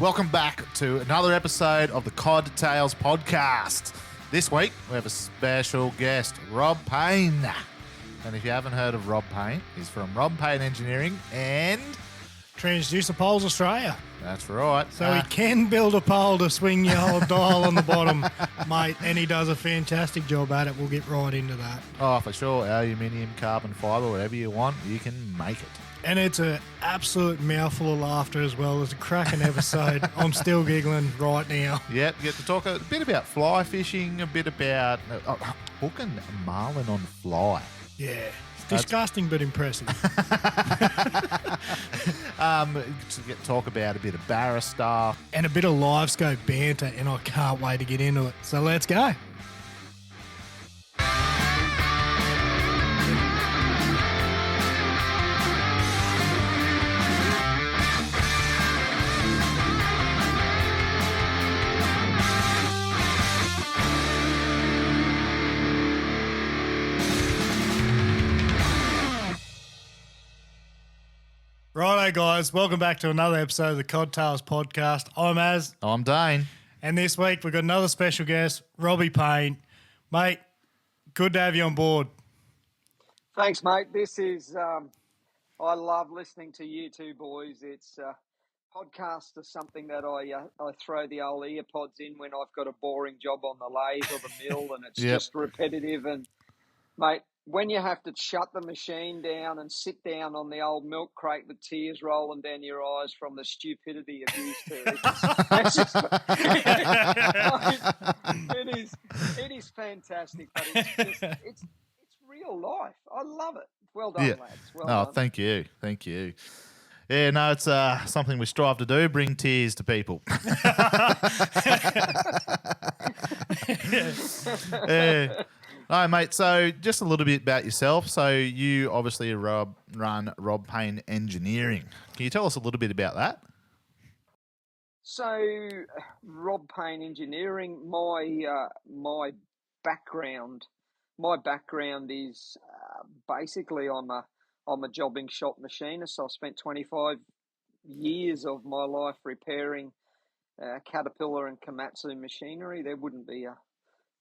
Welcome back to another episode of the Codtales Podcast. This week, we have a special guest, Rob Payne. And if you haven't heard of Rob Payne, he's from Rob Payne Engineering and Transducer Poles Australia. That's right. So he can build a pole to swing your whole dial on the bottom, mate, and he does a fantastic job at it. We'll get right into that. Oh, for sure. Aluminium, carbon fibre, whatever you want, you can make it. And it's an absolute mouthful of laughter as well. It's a cracking episode. I'm still giggling right now. Yep, you get to talk a bit about fly fishing, a bit about hooking Marlin on fly. Yeah, it's disgusting but impressive. To talk about a bit of Barra stuff. And a bit of Livescope banter, and I can't wait to get into it. So let's go. Righto, guys. Welcome back to another episode of the Codtales Podcast. I'm Az. I'm Dane. And this week we've got another special guest, Robbie Payne. Mate, good to have you on board. Thanks, mate. This is, I love listening to you two boys. It's podcast is something that I throw the old earpods in when I've got a boring job on the lathe or the mill and it's just repetitive. And, mate, when you have to shut the machine down and sit down on the old milk crate with tears rolling down your eyes from the stupidity of these two, it is fantastic, but it's real life. I love it. Well done, lads. Well done. Thank you. Yeah, no, it's something we strive to do, bring tears to people. All right, mate, so just a little bit about yourself. So you obviously run Rob Payne Engineering. Can you tell us a little bit about that? So Rob Payne Engineering, my background is basically I'm a jobbing shop machinist. I've spent 25 years of my life repairing Caterpillar and Komatsu machinery. There wouldn't be a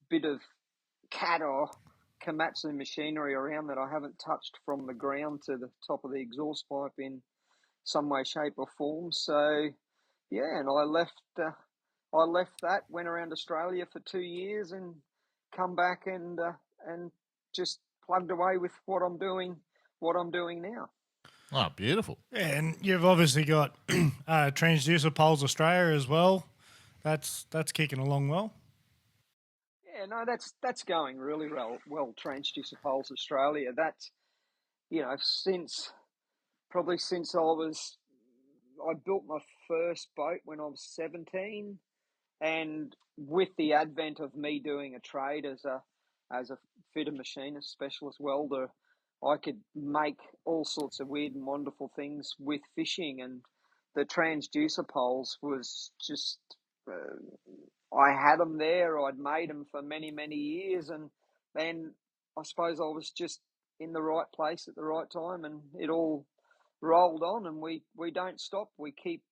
bit of Cat or Komatsu machinery around that I haven't touched from the ground to the top of the exhaust pipe in some way, shape, or form. So, yeah, and I left that, went around Australia for 2 years, and come back and just plugged away with what I'm doing now. Oh, beautiful. Yeah, and you've obviously got Transducer Poles Australia as well. That's kicking along well. Yeah, no, that's going really well. Transducer Poles Australia. That's, since I built my first boat when I was 17, and with the advent of me doing a trade as a fitter machinist, specialist welder, I could make all sorts of weird and wonderful things with fishing, and the transducer poles was just. I had them there. I'd made them for many, many years, and then I suppose I was just in the right place at the right time, and it all rolled on. And we don't stop. We keep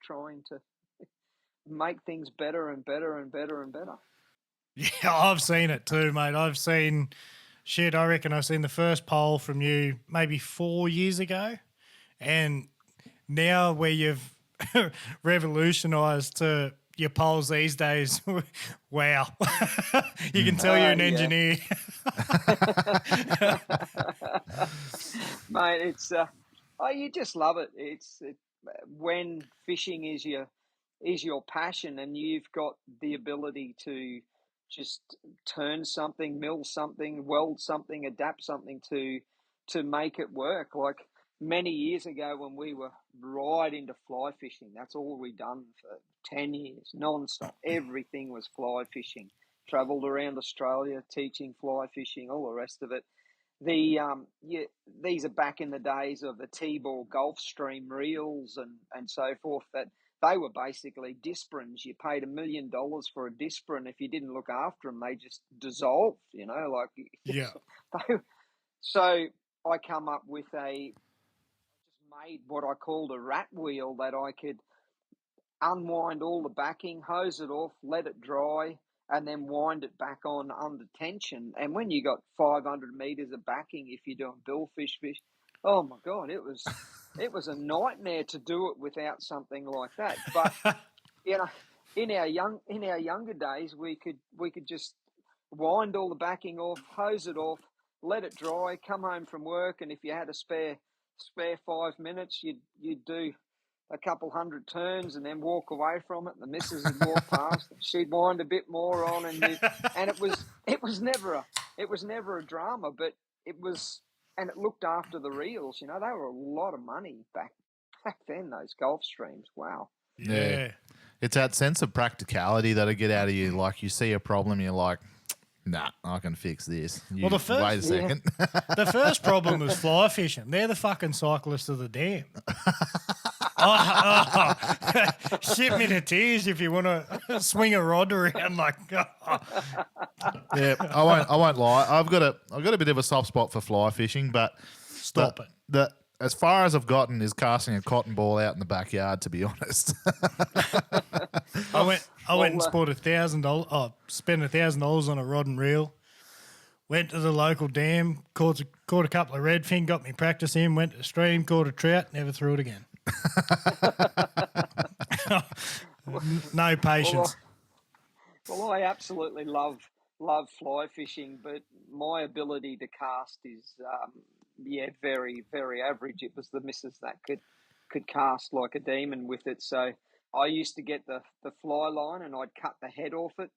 trying to make things better and better and better and better. Yeah, I've seen it too, mate. I reckon I've seen the first pole from you maybe 4 years ago, and now where you've revolutionised to your poles these days, wow. You can tell you're an engineer. Mate, it's you just love it. When fishing is your passion and you've got the ability to just turn something, mill something, weld something, adapt something to make it work. Like many years ago when we were right into fly fishing, that's all we'd done for 10 years, non-stop. Everything was fly fishing. Travelled around Australia teaching fly fishing, all the rest of it. These are back in the days of the T-ball Gulfstream reels and so forth, that they were basically disprins. You paid $1 million for a disprin. If you didn't look after them, they just dissolved, Yeah. So I come up with made what I called a rat wheel that I could unwind all the backing, hose it off, let it dry, and then wind it back on under tension. And when you got 500 meters of backing, if you're doing billfish fish, oh my God, it was a nightmare to do it without something like that. But you know, in our younger days, we could just wind all the backing off, hose it off, let it dry, come home from work, and if you had a spare 5 minutes, you'd do a couple hundred turns and then walk away from it. And the missus would walk past, and she'd wind a bit more on, and it was never a drama, but it was, and it looked after the reels. You know, they were a lot of money back then. Those Gulf streams, wow. Yeah. It's that sense of practicality that I get out of you. Like, you see a problem, you're like, nah, I can fix this. Wait a second. The first problem was fly fishing. They're the fucking cyclists of the dam. Shit me to tears if you want to swing a rod around like. Yeah, I won't lie. I've got a bit of a soft spot for fly fishing, but Stop it. As far as I've gotten is casting a cotton ball out in the backyard, to be honest. I went and spent $1,000. Spent $1,000 on a rod and reel. Went to the local dam, caught a couple of redfin, got me practice in. Went to the stream, caught a trout, never threw it again. No patience. Well, I absolutely love fly fishing, but my ability to cast is very, very average. It was the missus that could cast like a demon with it. So I used to get the fly line and I'd cut the head off it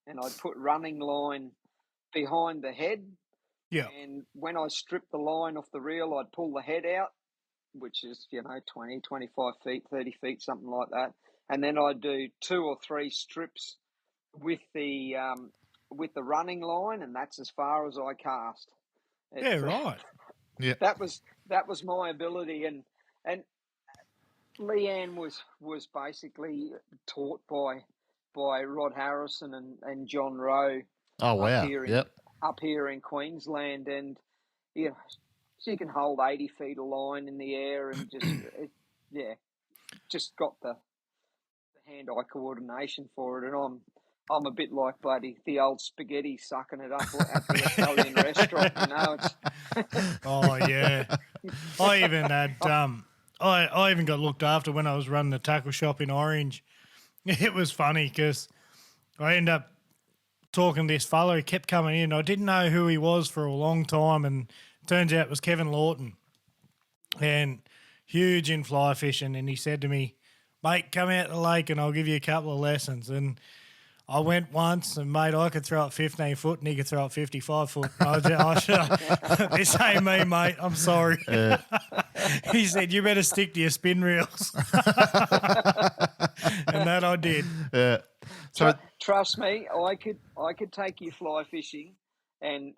and I'd put running line behind the head. Yeah. And when I stripped the line off the reel, I'd pull the head out, which is, 20, 25 feet, 30 feet, something like that. And then I'd do 2 or 3 strips with the running line, and that's as far as I cast. Yeah, right. Yeah, that was my ability, and Leanne was basically taught by Rod Harrison and John Rowe. Oh wow! Up here in Queensland, and she can hold 80 feet of line in the air, and just got the hand-eye coordination for it, and I'm a bit like the old spaghetti sucking it up at the Italian restaurant, Oh yeah, I even had I even got looked after when I was running the tackle shop in Orange. It was funny because I ended up talking to this fellow. He kept coming in. I didn't know who he was for a long time, and turns out it was Kevin Lawton, and huge in fly fishing. And he said to me, "Mate, come out to the lake and I'll give you a couple of lessons." And I went once, and mate, I could throw it 15 foot, and he could throw it 55 foot. This ain't me, mate. I'm sorry. He said, "You better stick to your spin reels," and that I did. Yeah. So trust me, I could take you fly fishing, and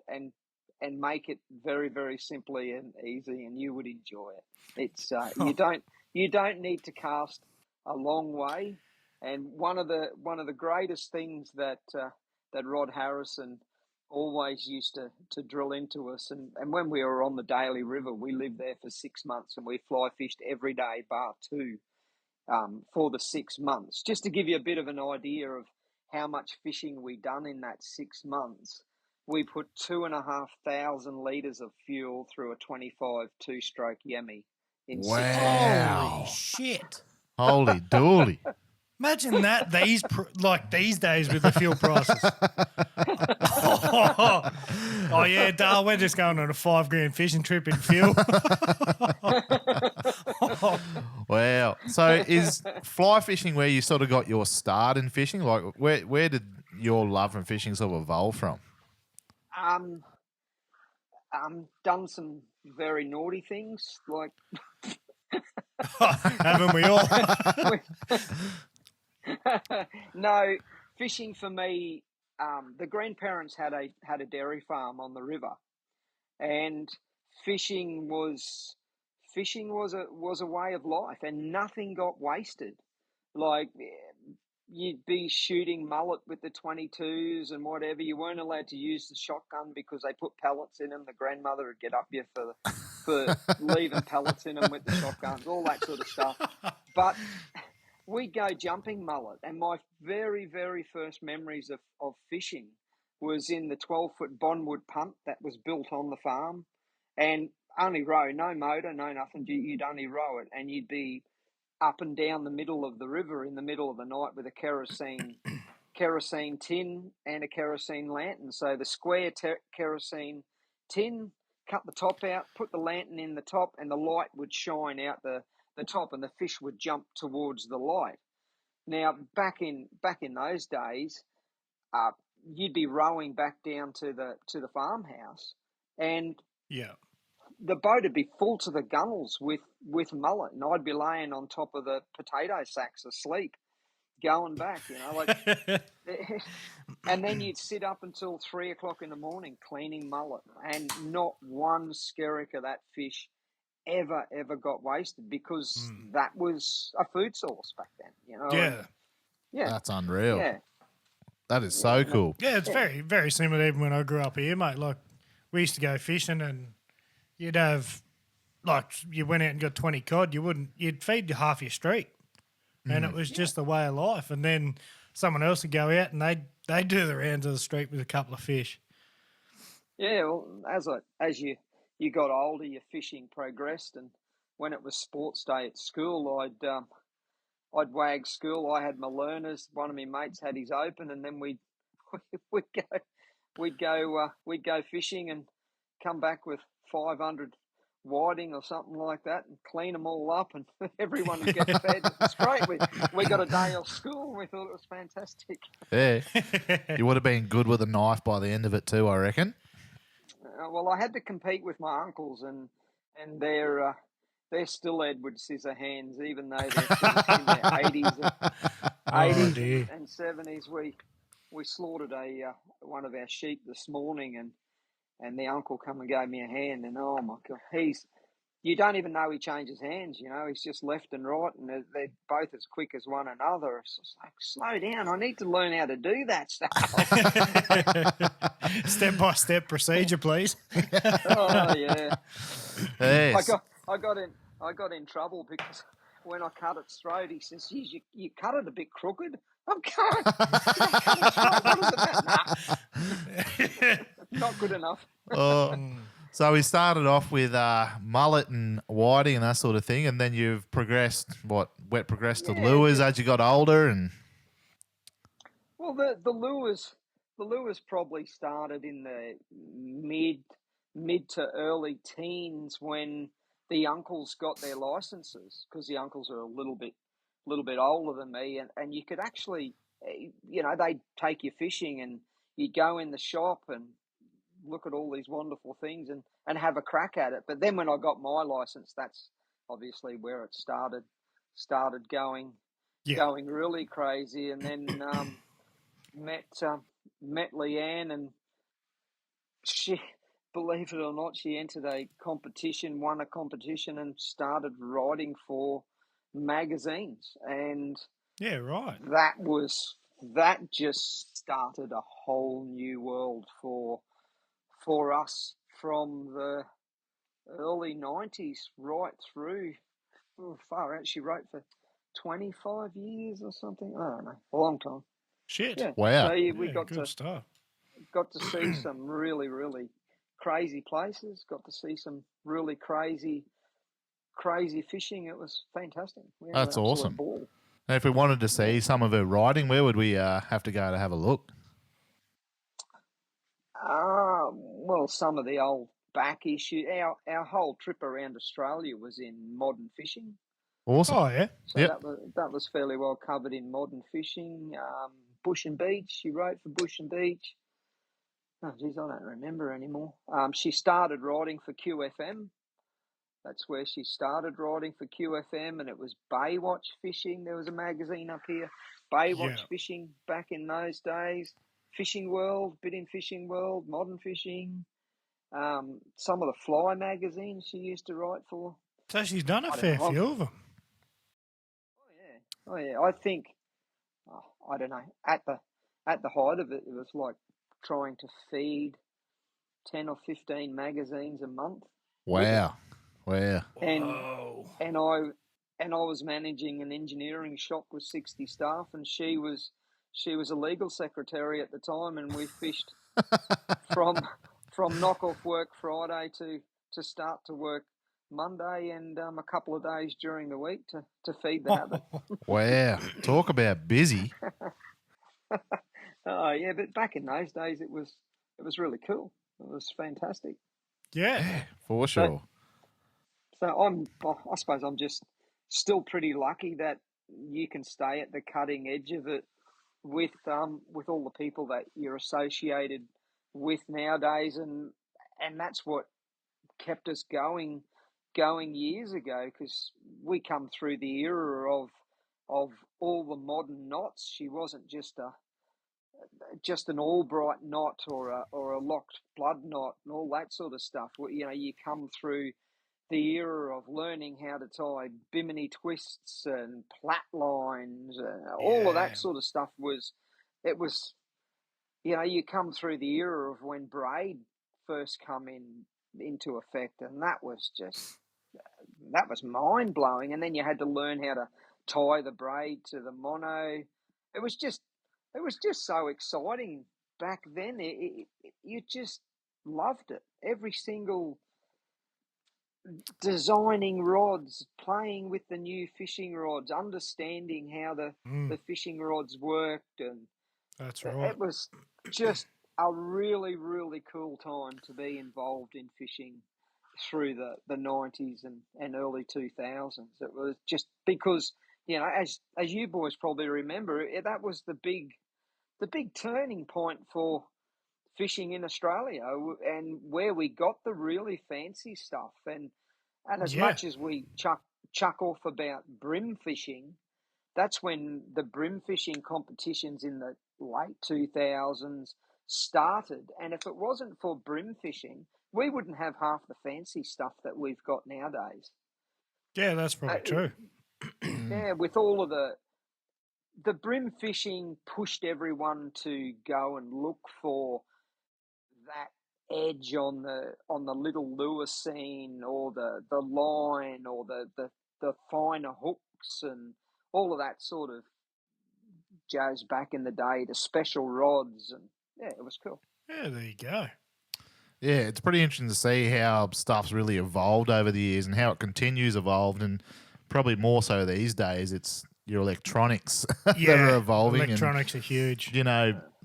make it very, very simply and easy, and you would enjoy it. It's you don't need to cast a long way. And one of the greatest things that Rod Harrison always used to drill into us, and when we were on the Daly River, we lived there for 6 months, and we fly fished every day bar 2 for the 6 months. Just to give you a bit of an idea of how much fishing we done in that 6 months, we put 2,500 litres of fuel through a 25 2-stroke Yemi in 6 months. Holy shit. Holy dooly. Imagine that these days with the fuel prices. Oh yeah, Dale, we're just going on a $5,000 fishing trip in fuel. Wow. So is fly fishing where you sort of got your start in fishing? Like where did your love for fishing sort of evolve from? Done some very naughty things, like haven't we all? No, fishing for me. The grandparents had a dairy farm on the river, and fishing was a way of life, and nothing got wasted. Like, you'd be shooting mullet with the 22s and whatever. You weren't allowed to use the shotgun because they put pellets in them. The grandmother would get up you for leaving pellets in them with the shotguns, all that sort of stuff. But we'd go jumping mullet, and my very, very first memories of fishing was in the 12-foot Bondwood punt that was built on the farm, and only row, no motor, no nothing. You'd only row it, and you'd be up and down the middle of the river in the middle of the night with a kerosene tin and a kerosene lantern. So the square kerosene tin, cut the top out, put the lantern in the top, and the light would shine out the top, and the fish would jump towards the light. Now, back in those days, you'd be rowing back down to the farmhouse, and Yeah. the boat would be full to the gunnels with mullet, and I'd be laying on top of the potato sacks asleep, going back, and then you'd sit up until 3 o'clock in the morning cleaning mullet, and not one skerrick of that fish ever got wasted, because that was a food source back then, Yeah. Yeah. That's unreal. Yeah. That is so cool. Yeah, it's very, very similar even when I grew up here, mate. Like, we used to go fishing and you'd have, like, you went out and got 20 cod, you'd feed half your street. And it was just the way of life. And then someone else would go out and they'd do the rounds of the street with a couple of fish. Yeah, well, as you got older, your fishing progressed, and when it was sports day at school, I'd wag school. I had my learners. One of my mates had his open, and then we'd go fishing and come back with 500 whiting or something like that, and clean them all up, and everyone would get fed. It was great. We got a day off school, and we thought it was fantastic. Yeah. You would have been good with a knife by the end of it too, I reckon. Well, I had to compete with my uncles, and they're still Edward Scissorhands, even though they're finished in their 80s and 70s. We slaughtered one of our sheep this morning, and the uncle come and gave me a hand, and oh my God, you don't even know he changes hands, he's just left and right, and they're both as quick as one another. It's just like, slow down, I need to learn how to do that stuff. Step-by-step procedure, please. Oh yeah. Yes. I got in trouble because when I cut its throat, he says, "You cut it a bit crooked." I'm going, what does it matter? Nah. Not good enough. So we started off with mullet and whiting and that sort of thing, and then you've progressed, progressed to lures as you got older, and well, the lures probably started in the mid to early teens when the uncles got their licenses, because the uncles are a little bit older than me, and you could actually, they'd take you fishing, and you'd go in the shop and look at all these wonderful things and have a crack at it. But then when I got my license, that's obviously where it started going really crazy. And then met Leanne, and she, believe it or not, she entered a competition, won a competition, and started writing for magazines. And yeah, right. That just started a whole new world for us from the early 90s right through far out. She wrote for 25 years or something. I don't know, a long time. Shit. Yeah. Wow. So we got good stuff. Got to see some really, really crazy places. Got to see some really crazy fishing. It was fantastic. That's awesome. Ball. And if we wanted to see some of her writing, where would we have to go to have a look? Well, some of the old back issue. Our whole trip around Australia was in modern fishing. Awesome. Oh yeah. So that was fairly well covered in modern fishing. Bush and Beach. She wrote for Bush and Beach. Oh geez, I don't remember anymore. She started writing for QFM. That's where she started writing for QFM, and it was Baywatch Fishing. There was a magazine up here, Baywatch Fishing, back in those days. Fishing World, bit in Fishing World, Modern Fishing. Some of the Fly magazines she used to write for. So she's done a fair few of them. Oh yeah. I think, I don't know. At the height of it, it was like trying to feed 10 or 15 magazines a month. Wow. And and I was managing an engineering shop with 60 staff, and she was a legal secretary at the time, and we fished from knock off work Friday to start to work Monday, and a couple of days during the week to feed the habit. Wow. Talk about busy. Oh yeah, but back in those days it was really cool. It was fantastic. Yeah. For sure. So I suppose I'm just still pretty lucky that you can stay at the cutting edge of it with all the people that you're associated with nowadays, and that's what kept us going years ago, because we come through the era of all the modern knots. She wasn't just an Albright knot or a locked blood knot and all that sort of stuff. You come through the era of learning how to tie bimini twists and plait lines, all of that sort of stuff. You come through the era of when braid first come into effect, and that was mind blowing. And then you had to learn how to tie the braid to the mono. It was just so exciting back then. You just loved it. Every single designing rods, playing with the new fishing rods, understanding how the fishing rods worked, and that's right. It was just a really, really cool time to be involved in fishing through the 90s and early 2000s. It was just because, as you boys probably remember, that was the big turning point for fishing in Australia, and where we got the really fancy stuff. And as much as we chuck off about brim fishing, that's when the brim fishing competitions in the late 2000s started. And if it wasn't for brim fishing, we wouldn't have half the fancy stuff that we've got nowadays. Yeah, that's probably true. Yeah, with all of the brim fishing pushed everyone to go and look for that edge on the little lure scene, or the line, or the finer hooks, and all of that sort of jazz back in the day, to special rods, and it was cool. Yeah, there you go. Yeah, it's pretty interesting to see how stuff's really evolved over the years and how it continues evolved, and probably more so these days, it's your electronics that are evolving. Electronics are huge.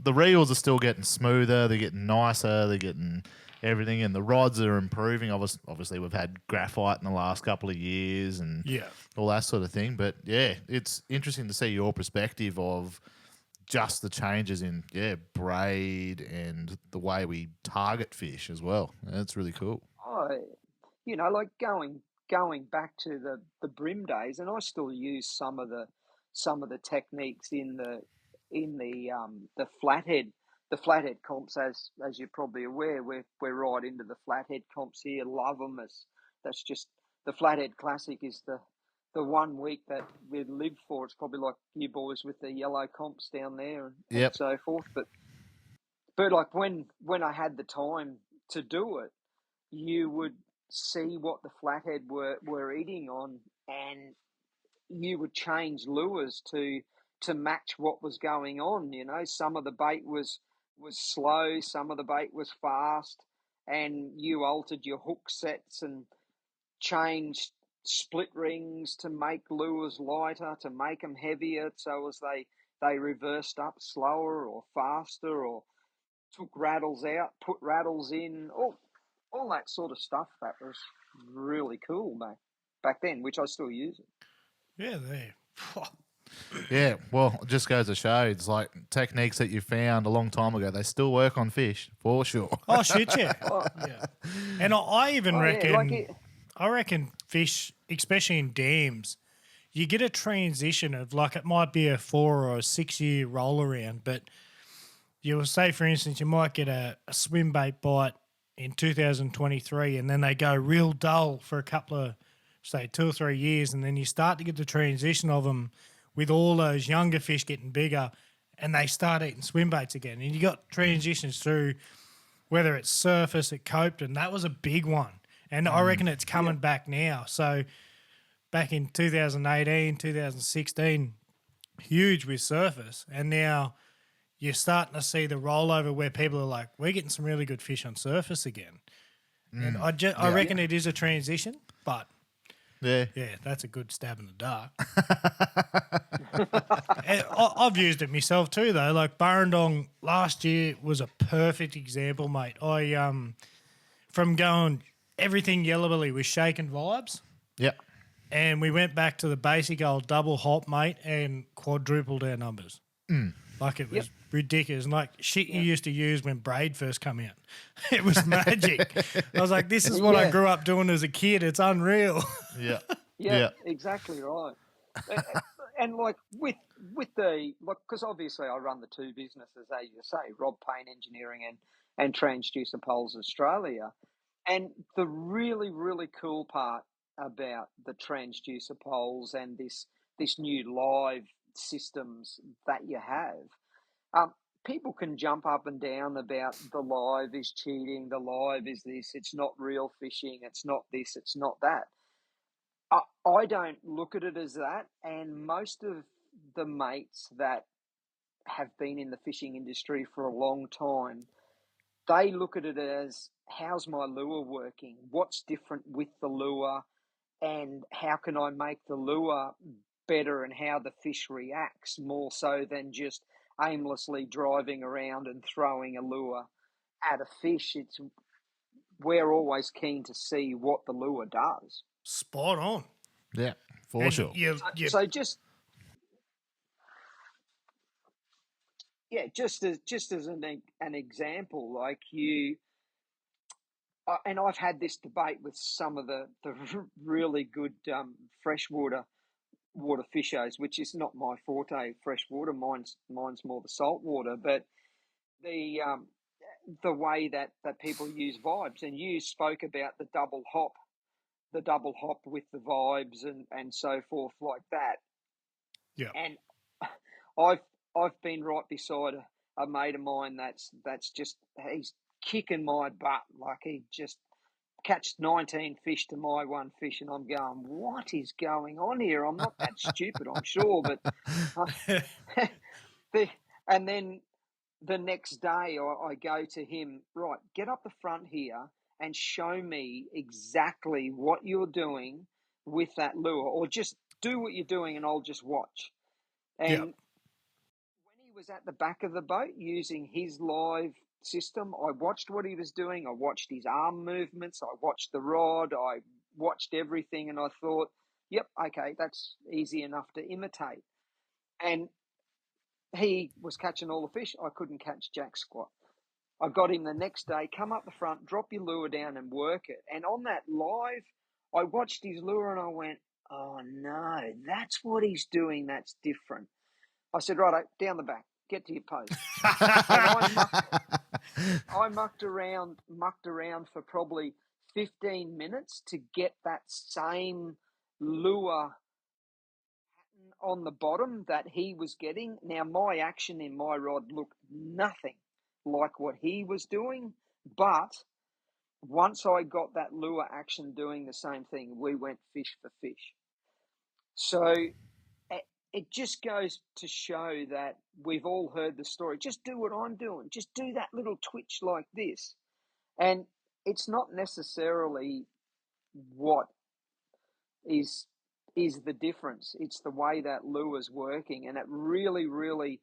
The reels are still getting smoother, they're getting nicer, they're getting everything, and the rods are improving. Obviously, we've had graphite in the last couple of years and all that sort of thing. But yeah, it's interesting to see your perspective of just the changes in braid and the way we target fish as well. That's really cool. Like going back to the brim days, and I still use some of the techniques in the flathead comps, as you're probably aware. We're right into the flathead comps here. Love them. That's just the Flathead Classic is the 1 week that we live for. It's probably like you boys with the yellow comps down there and so forth. But like when I had the time to do it, you would see what the flathead were eating on, and you would change lures to match what was going on. Some of the bait was slow, some of the bait was fast, and you altered your hook sets and changed split rings to make lures lighter, to make them heavier, so as they reversed up slower or faster, or took rattles out, put rattles in, all that sort of stuff. That was really cool, mate, back then, which I still use it. Yeah, there. Yeah, well, it just goes to show, it's like techniques that you found a long time ago, they still work on fish, for sure. Oh, shit, yeah. Yeah. And I even reckon, I reckon fish, especially in dams, you get a transition of, like, it might be a 4 or a 6 year roll around, but you'll say, for instance, you might get a swim bait bite in 2023, and then they go real dull for a couple of, say, 2 or 3 years, and then you start to get the transition of them with all those younger fish getting bigger, and they start eating swim baits again. And you got transitions through, whether it's surface at Coped, and that was a big one. And I reckon it's coming back now. So back in 2018, 2016, huge with surface. And now you're starting to see the rollover where people are like, we're getting some really good fish on surface again. And I reckon it is a transition, but yeah, that's a good stab in the dark. I've used it myself too, though. Like Barrandong last year was a perfect example, mate. From going everything yellow belly was shaking vibes. Yep. And we went back to the basic old double hop, mate, and quadrupled our numbers. Like it was ridiculous. And like shit you used to use when braid first come out. It was magic. I was like, this is what I grew up doing as a kid. It's unreal. Yeah, exactly right. And like with the because obviously I run the two businesses, as you say, Rob Payne Engineering and Transducer Poles Australia. And the really, really cool part about the transducer poles and this new live systems that you have, people can jump up and down about the live is cheating, the live is this, it's not real fishing, it's not this, it's not that. I don't look at it as that, and most of the mates that have been in the fishing industry for a long time, they look at it as, how's my lure working? What's different with the lure? And how can I make the lure better and how the fish reacts more so than just aimlessly driving around and throwing a lure at a fish? We're always keen to see what the lure does. Spot on. Yeah, for sure. So just as an example, like and I've had this debate with some of the really good freshwater fishers, which is not my forte, freshwater. Mine's more the saltwater, but the way that people use vibes, and you spoke about the double hop with the vibes and so forth like that. Yeah. And I've been right beside a mate of mine that's just, he's kicking my butt. Like he just catched 19 fish to my one fish, and I'm going, what is going on here? I'm not that stupid, I'm sure, but and then the next day I go to him, right, get up the front here and show me exactly what you're doing with that lure, or just do what you're doing and I'll just watch. And when he was at the back of the boat using his live system, I watched what he was doing. I watched his arm movements. I watched the rod. I watched everything, and I thought, yep, okay, that's easy enough to imitate. And he was catching all the fish. I couldn't catch jack squat. I got him the next day, come up the front, drop your lure down and work it. And on that live, I watched his lure and I went, oh no, that's what he's doing. That's different. I said, righto, down the back, get to your post. And I mucked around for probably 15 minutes to get that same lure on the bottom that he was getting. Now, my action in my rod looked nothing like what he was doing, but once I got that lure action doing the same thing, we went fish for fish. So it just goes to show that we've all heard the story. Just do what I'm doing. Just do that little twitch like this. And it's not necessarily what is the difference. It's the way that lure's working. And it really, really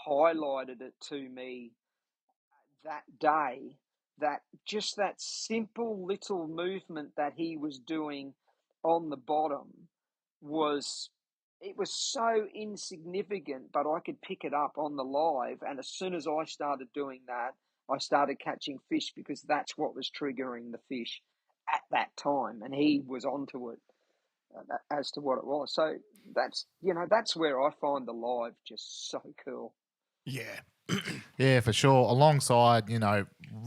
highlighted it to me that day, that just that simple little movement that he was doing on the bottom was so insignificant, but I could pick it up on the live. And as soon as I started doing that, I started catching fish, because that's what was triggering the fish at that time. And he was onto it as to what it was. So that's where I find the live just so cool. Yeah. Yeah, for sure. Alongside,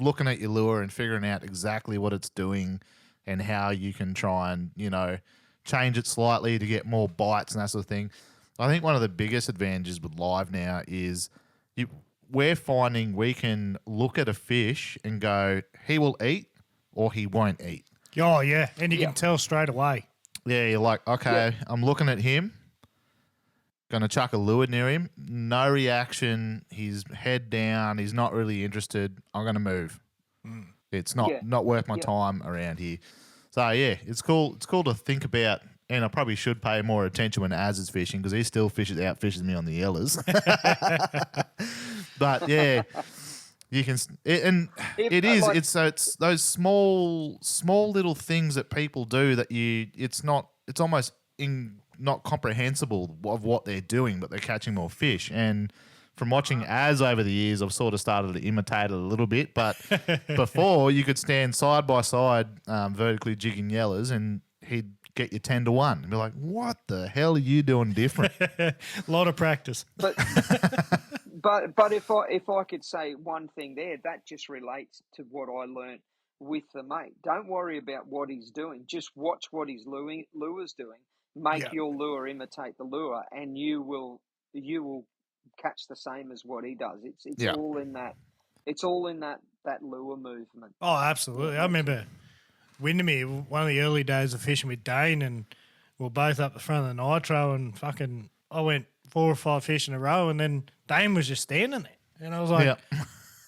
looking at your lure and figuring out exactly what it's doing and how you can try and, change it slightly to get more bites and that sort of thing. I think one of the biggest advantages with live now is we're finding we can look at a fish and go, he will eat or he won't eat. Oh, yeah. And you can tell straight away. Yeah, you're like, okay, I'm looking at him, going to chuck a lure near him. No reaction. He's head down. He's not really interested. I'm going to move. It's Yeah. not worth my Yeah. time around here. So yeah, it's cool. It's cool to think about, and I probably should pay more attention when Az is fishing because he still outfishes me on the yellers. But yeah, you can, and it is. Like, It's those small little things that people do that it's not. It's almost not comprehensible of what they're doing, but they're catching more fish. And from watching Az over the years, I've sort of started to imitate it a little bit. But before, you could stand side by side, vertically jigging yellers, and he'd get you 10-1 and be like, "What the hell are you doing different?" A lot of practice. but but if I could say one thing there, that just relates to what I learnt with the mate. Don't worry about what he's doing. Just watch what his lure's doing. Make your lure imitate the lure, and you will catch the same as what he does. It's Yeah. all in that. It's all in that lure movement. Oh, absolutely. I remember Windermere, one of the early days of fishing with Dane, and we were both up the front of the nitro, and fucking I went 4 or 5 fish in a row, and then Dane was just standing there. And I was like,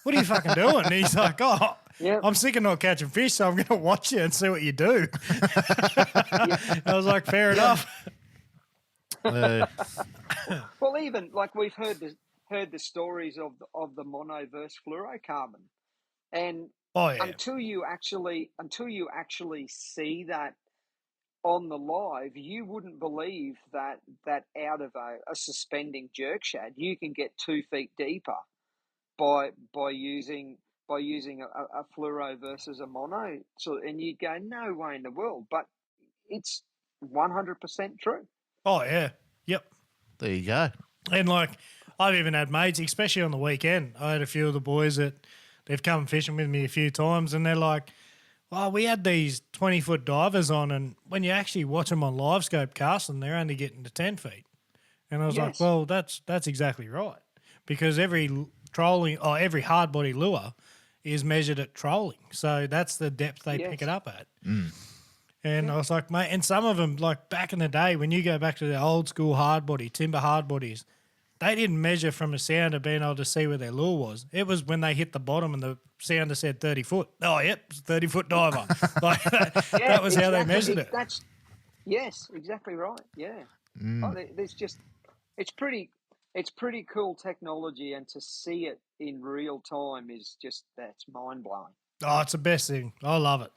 what are you fucking doing? And he's like, I'm sick of not catching fish, so I'm going to watch you and see what you do. I was like, fair enough. Well, even like we've heard the stories of the mono versus fluorocarbon, and until you actually see that on the live, you wouldn't believe that out of a suspending jerk shad, you can get 2 feet deeper by using a fluoro versus a mono. So, and you go, no way in the world, but it's 100% true. Oh yeah, yep. There you go. And like, I've even had mates, especially on the weekend. I had a few of the boys that they've come fishing with me a few times, and they're like, well, we had these 20-foot divers on, and when you actually watch them on Livescope casting, they're only getting to 10 feet. And I was like, well, that's exactly right, because every trolling or every hard body lure is measured at trolling, so that's the depth they pick it up at. And I was like, mate, and some of them, like back in the day, when you go back to the old school hard body, timber hard bodies, they didn't measure from a sounder being able to see where their lure was. It was when they hit the bottom and the sounder said 30 foot. Oh, yep, it's a 30-foot diver. Like that was how they measured it. Yes, exactly right. Yeah. Oh, there's just it's pretty cool technology, and to see it in real time that's mind blowing. Oh, it's the best thing. I love it.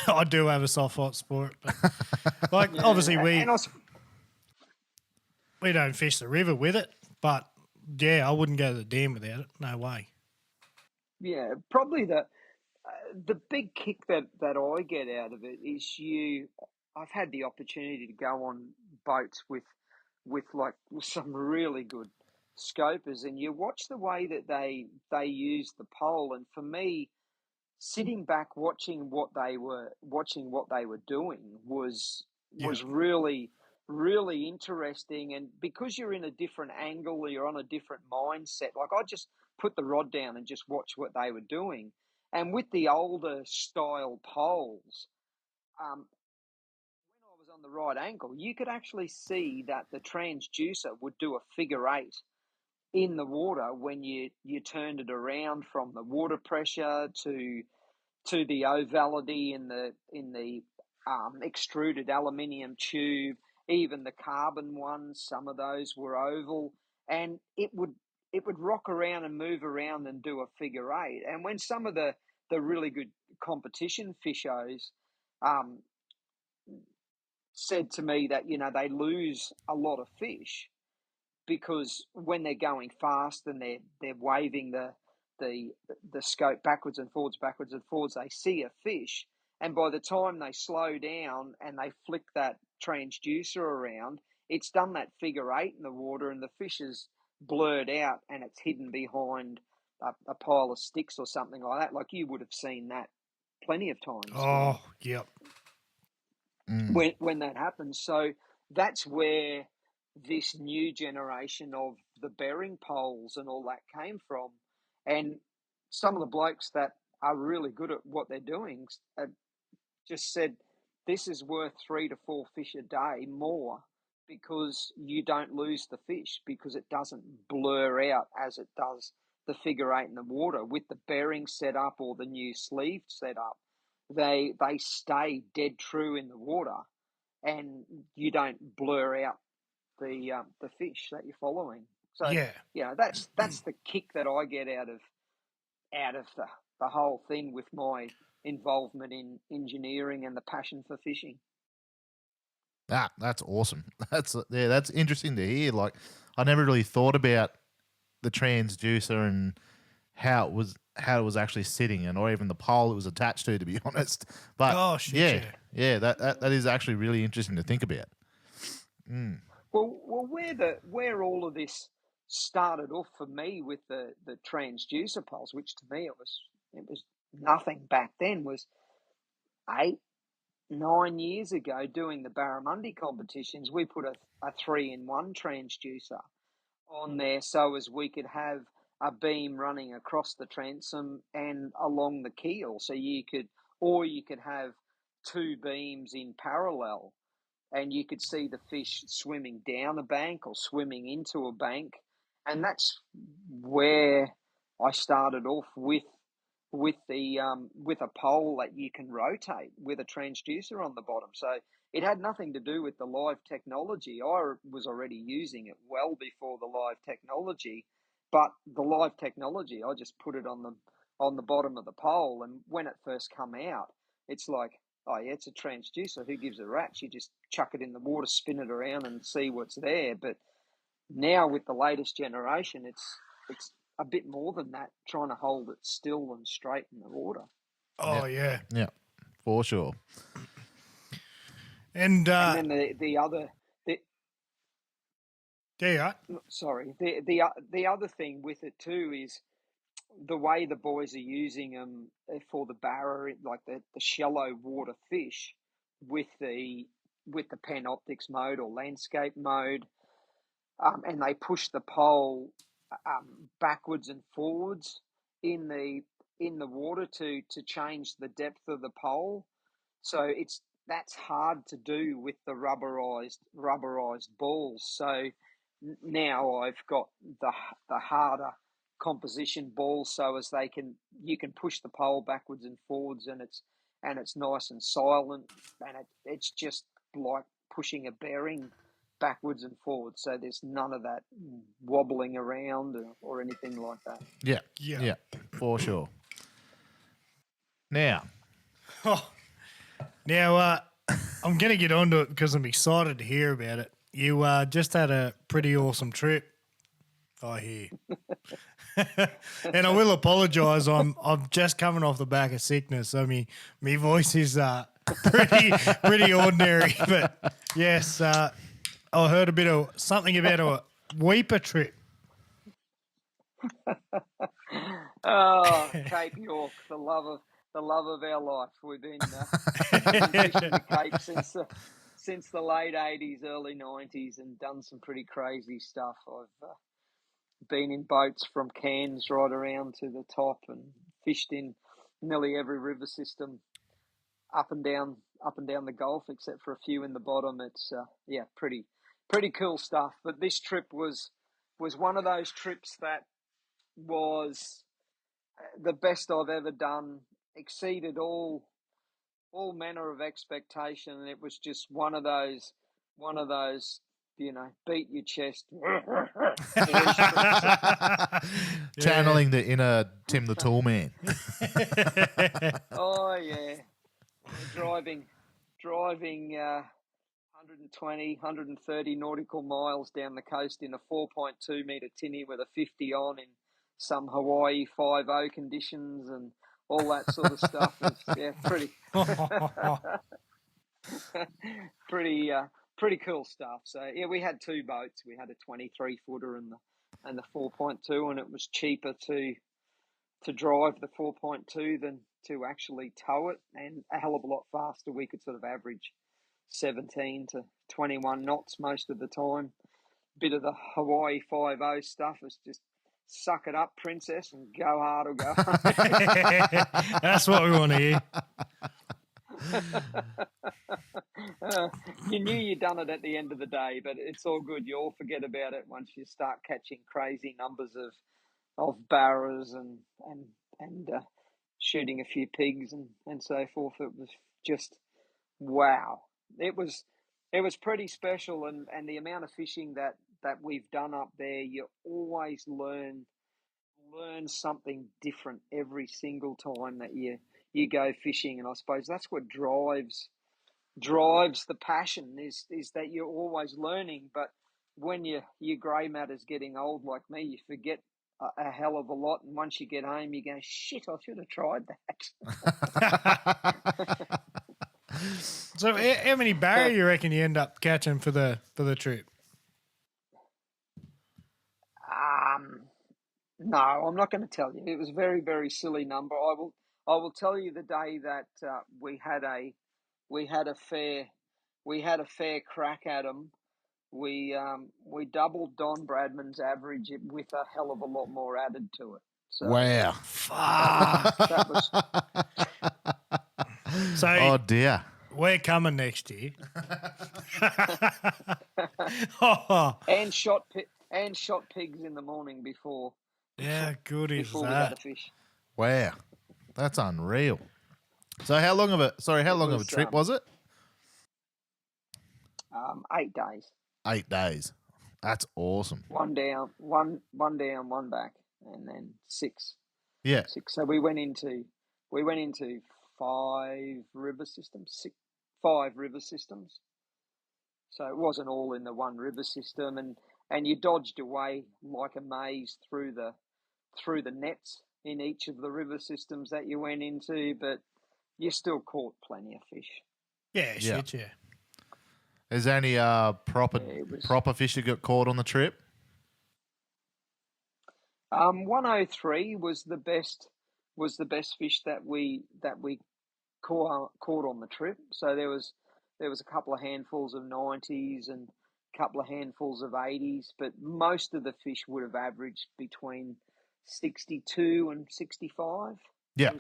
I do have a soft spot for it, but like obviously we don't fish the river with it, but yeah, I wouldn't go to the dam without it. No way. Yeah, probably the big kick that I get out of it is I've had the opportunity to go on boats with some really good scopers, and you watch the way that they use the pole, and for me, sitting back watching what they were doing was really interesting. And because you're in a different angle, you're on a different mindset. Like, I just put the rod down and just watch what they were doing. And with the older style poles, when I was on the right angle, you could actually see that the transducer would do a figure 8 in the water when you turned it around, from the water pressure to the ovality in the extruded aluminium tube. Even the carbon ones, some of those were oval, and it would rock around and move around and do a figure 8. And when some of the really good competition fishers said to me that they lose a lot of fish because when they're going fast and they're waving the scope backwards and forwards, they see a fish, and by the time they slow down and they flick that transducer around, it's done that figure 8 in the water, and the fish is blurred out and it's hidden behind a pile of sticks or something like that. Like, you would have seen that plenty of times. Oh, yep. When that happens. So that's where this new generation of the bearing poles and all that came from. And some of the blokes that are really good at what they're doing just said, this is worth 3 to 4 fish a day more, because you don't lose the fish, because it doesn't blur out as it does the figure 8 in the water. With the bearing set up or the new sleeve set up, they stay dead true in the water, and you don't blur out the fish that you're following. So that's the kick that I get out of the whole thing, with my involvement in engineering and the passion for fishing. That's awesome. That's interesting to hear. Like, I never really thought about the transducer and how it was actually sitting, and or even the pole it was attached to be honest. But that is actually really interesting to think about. Well, where all of this started off for me with the transducer poles, which to me it was nothing back then, was 8-9 years ago doing the Barramundi competitions. We put a 3-in-1 transducer on there so as we could have a beam running across the transom and along the keel, so you could have two beams in parallel, and you could see the fish swimming down a bank or swimming into a bank. And that's where I started off with a pole that you can rotate with a transducer on the bottom. So it had nothing to do with the live technology. I was already using it well before the live technology, but the live technology, I just put it on the bottom of the pole. And when it first come out, it's like, oh yeah, it's a transducer. Who gives a rat's? You just chuck it in the water, spin it around, and see what's there. But now with the latest generation, it's a bit more than that, trying to hold it still and straight in the water. Oh yeah, for sure. And then the other. Yeah. Sorry. The other thing with it too is the way the boys are using them for the barra, like the shallow water fish, with the panoptics mode or landscape mode, and they push the pole backwards and forwards in the water to change the depth of the pole. So that's hard to do with the rubberized balls. So now I've got the harder composition balls, so as you can push the pole backwards and forwards, and it's nice and silent, and it's just like pushing a bearing backwards and forwards. So there's none of that wobbling around or anything like that. Yeah, for sure. Now, I'm going to get onto it because I'm excited to hear about it. You just had a pretty awesome trip, I hear. And I will apologise. I'm just coming off the back of sickness. I mean, my voice is pretty ordinary. But yes, I heard a bit of something about a weeper trip. Oh, Cape York, the love of our life. We've been fishing the Cape since the late 80s, early 90s, and done some pretty crazy stuff. I've been in boats from Cairns right around to the top, and fished in nearly every river system up and down the Gulf, except for a few in the bottom. It's pretty cool stuff. But this trip was one of those trips that was the best I've ever done. Exceeded all manner of expectation, and it was just one of those, beat your chest. Channeling the inner Tim the Tool Man. Oh yeah, driving 120, 130 nautical miles down the coast in a 4.2 metre tinny with a 50 on in some Hawaii 5.0 conditions and all that sort of stuff. It's pretty cool stuff. So yeah, we had two boats. We had a 23 footer and the 4.2, and it was cheaper to drive the 4.2 than to actually tow it, and a hell of a lot faster. We could sort of average 17 to 21 knots most of the time. Bit of the Hawaii 5.0 stuff is just suck it up, princess, and go hard or go home. That's what we want to hear. You knew you'd done it at the end of the day, but it's all good. You all forget about it once you start catching crazy numbers of barras and shooting a few pigs and so forth. It was just wow. It was pretty special, and the amount of fishing that we've done up there, you always learn something different every single time that you go fishing, and I suppose that's what drives the passion is that you're always learning. But when your grey matter's getting old like me, you forget a hell of a lot, and once you get home, you go, shit, I should have tried that. So, how many barra you reckon you end up catching for the trip? No, I'm not going to tell you. It was a very, very silly number. I will tell you the day that we had a fair crack at them. We doubled Don Bradman's average with a hell of a lot more added to it. So wow. that was. So, Oh dear. we're coming next year. And shot pigs in the morning before. Yeah, good is before we had a that. fish. Wow. That's unreal. So how long of a trip was it? 8 days. 8 days. That's awesome. One down, one back, and then 6. Yeah. 6. So we went into 5 river systems. 5 river systems. So it wasn't all in the one river system, and you dodged away like a maze through the nets in each of the river systems that you went into, but you still caught plenty of fish. Yeah, shit, yeah. Is there any proper fish that got caught on the trip? 103 was the best fish that we caught on the trip. So there was a couple of handfuls of 90s and a couple of handfuls of 80s, but most of the fish would have averaged between 62 and 65. Yeah.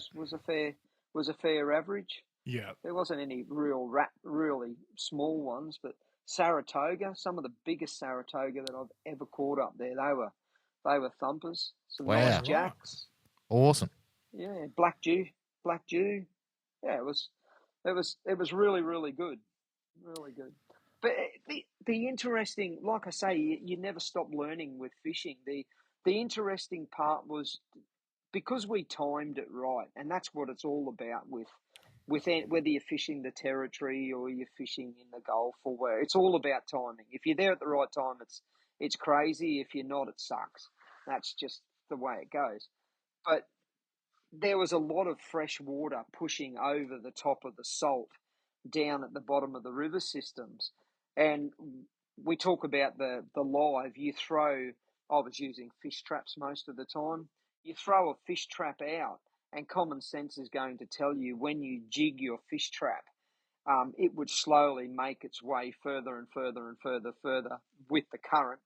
was a fair average. Yeah. There wasn't any really small ones, but Saratoga, some of the biggest Saratoga that I've ever caught up there, they were thumpers. Some nice jacks. Awesome. Yeah, black dew. Yeah, it was really, really good. Really good. But the interesting, like I say, you never stop learning with fishing. The interesting part was because we timed it right, and that's what it's all about with whether you're fishing the territory or you're fishing in the Gulf or where, it's all about timing. If you're there at the right time, it's crazy. If you're not, it sucks. That's just the way it goes. But there was a lot of fresh water pushing over the top of the salt down at the bottom of the river systems. And we talk about the live. I was using fish traps most of the time. You throw a fish trap out, and common sense is going to tell you when you jig your fish trap, it would slowly make its way further and further and further with the current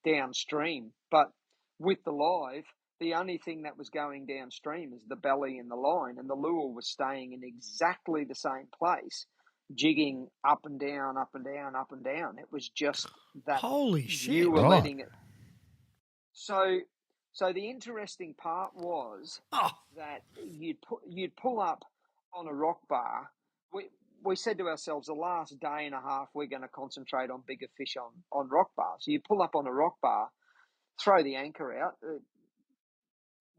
downstream. But with the live, the only thing that was going downstream is the belly and the line, and the lure was staying in exactly the same place, jigging up and down, up and down, up and down. It was just that holy shit, you were letting it. So the interesting part was that you'd pull up on a rock bar. We said to ourselves, the last day and a half, we're going to concentrate on bigger fish on rock bars. So you pull up on a rock bar, throw the anchor out.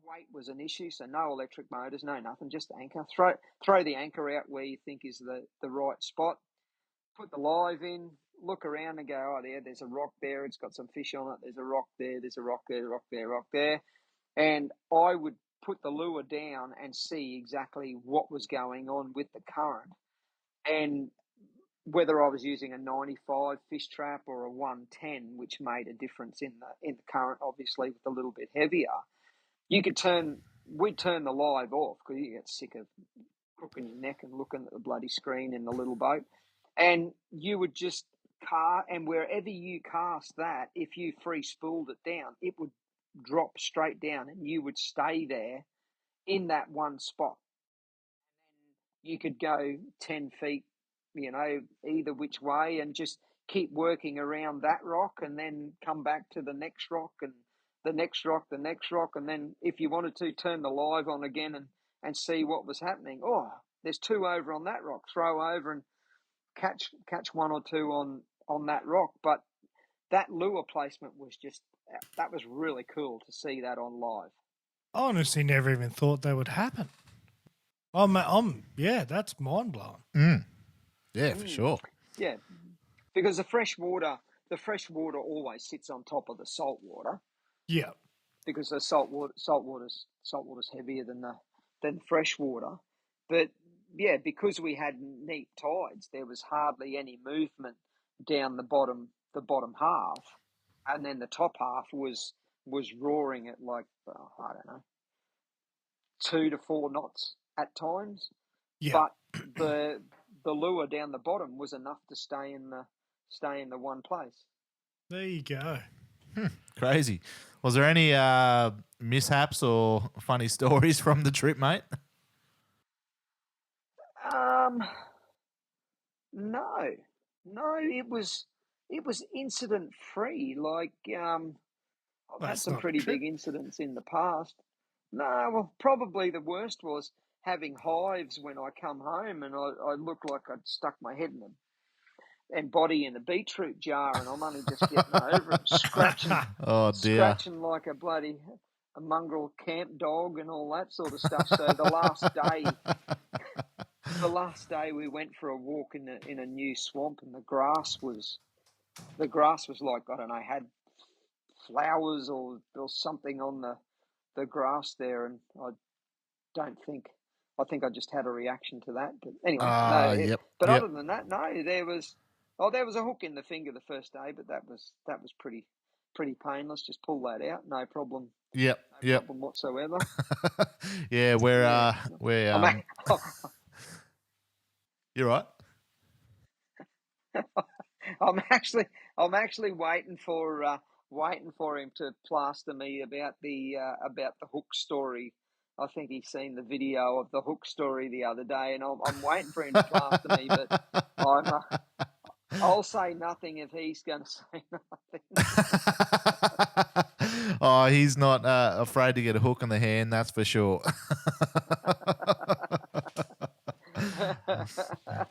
Weight was an issue, so no electric motors, no nothing, just anchor. Throw the anchor out where you think is the right spot. Put the live in, look around and go, oh, there's a rock there. It's got some fish on it. There's a rock there. There's a rock there, rock there, rock there. And I would put the lure down and see exactly what was going on with the current, and whether I was using a 95 fish trap or a 110, which made a difference in the current, obviously, with a little bit heavier. We'd turn the live off because you get sick of crooking your neck and looking at the bloody screen in the little boat. And you would just cast, and wherever you cast that, if you free spooled it down, it would drop straight down and you would stay there in that one spot. you could go 10 feet, either which way, and just keep working around that rock and then come back to the next rock and the next rock, the next rock. And then if you wanted to, turn the live on again and see what was happening. Oh, there's 2 over on that rock, throw over and catch 1 or 2 on that rock. But that lure placement that was really cool to see that on live. I honestly never even thought that would happen. That's mind blowing. Yeah, for sure. Yeah, because the fresh water always sits on top of the salt water. Yeah, because the saltwater's heavier than fresh water. But yeah, because we had neat tides, there was hardly any movement down the bottom half, and then the top half was roaring at like I don't know, 2 to 4 knots at times. yeah. But the lure down the bottom was enough to stay in the one place. There you go. Crazy. Was there any mishaps or funny stories from the trip, mate? No, it was incident free. Like I've had some pretty big incidents in the past. No, well, probably the worst was having hives when I come home and I look like I'd stuck my head in them and body in a beetroot jar, and I'm only just getting over it, scratching like a mongrel camp dog and all that sort of stuff. So the last day we went for a walk in a new swamp, and the grass was like, I don't know, had flowers or something on the grass there, and I think I just had a reaction to that. But anyway, other than that, no, there was a hook in the finger the first day, but that was pretty painless. Just pull that out, no problem. No problem whatsoever. Yeah, we're you're right. I'm actually waiting for him to plaster me about the hook story. I think he's seen the video of the hook story the other day, and I'm waiting for him to plaster me. But I'll say nothing if he's going to say nothing. Oh, he's not afraid to get a hook in the hand, that's for sure.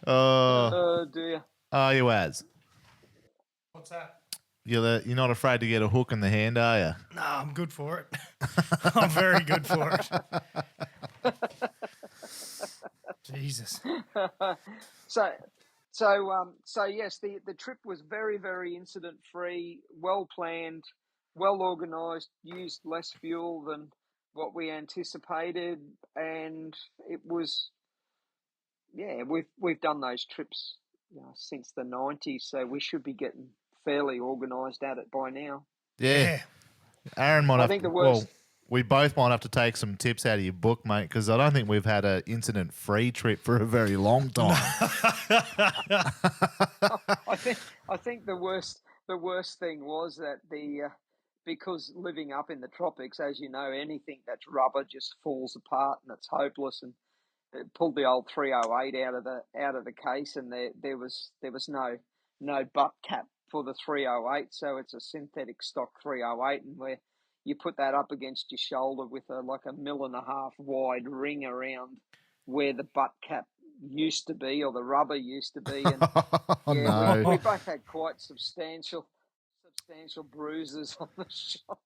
Oh dear. Are you, Az? What's that? You're not afraid to get a hook in the hand, are you? No, I'm good for it. I'm very good for it. Jesus. So yes, the trip was very, very incident free, well planned, well organised, used less fuel than what we anticipated, and it was, we've done those trips since the 90s, so we should be getting fairly organised at it by now. Yeah. Aaron might we both might have to take some tips out of your book, mate, because I don't think we've had an incident-free trip for a very long time. I think the worst thing was that because living up in the tropics, as you know, anything that's rubber just falls apart and it's hopeless. And it pulled the old 308 out of the case, and there was no butt cap for the 308, so it's a synthetic stock 308, and where you put that up against your shoulder with a 1.5 mil wide ring around where the butt cap used to be, or the rubber used to be. And no. we both had quite substantial bruises on the shoulder.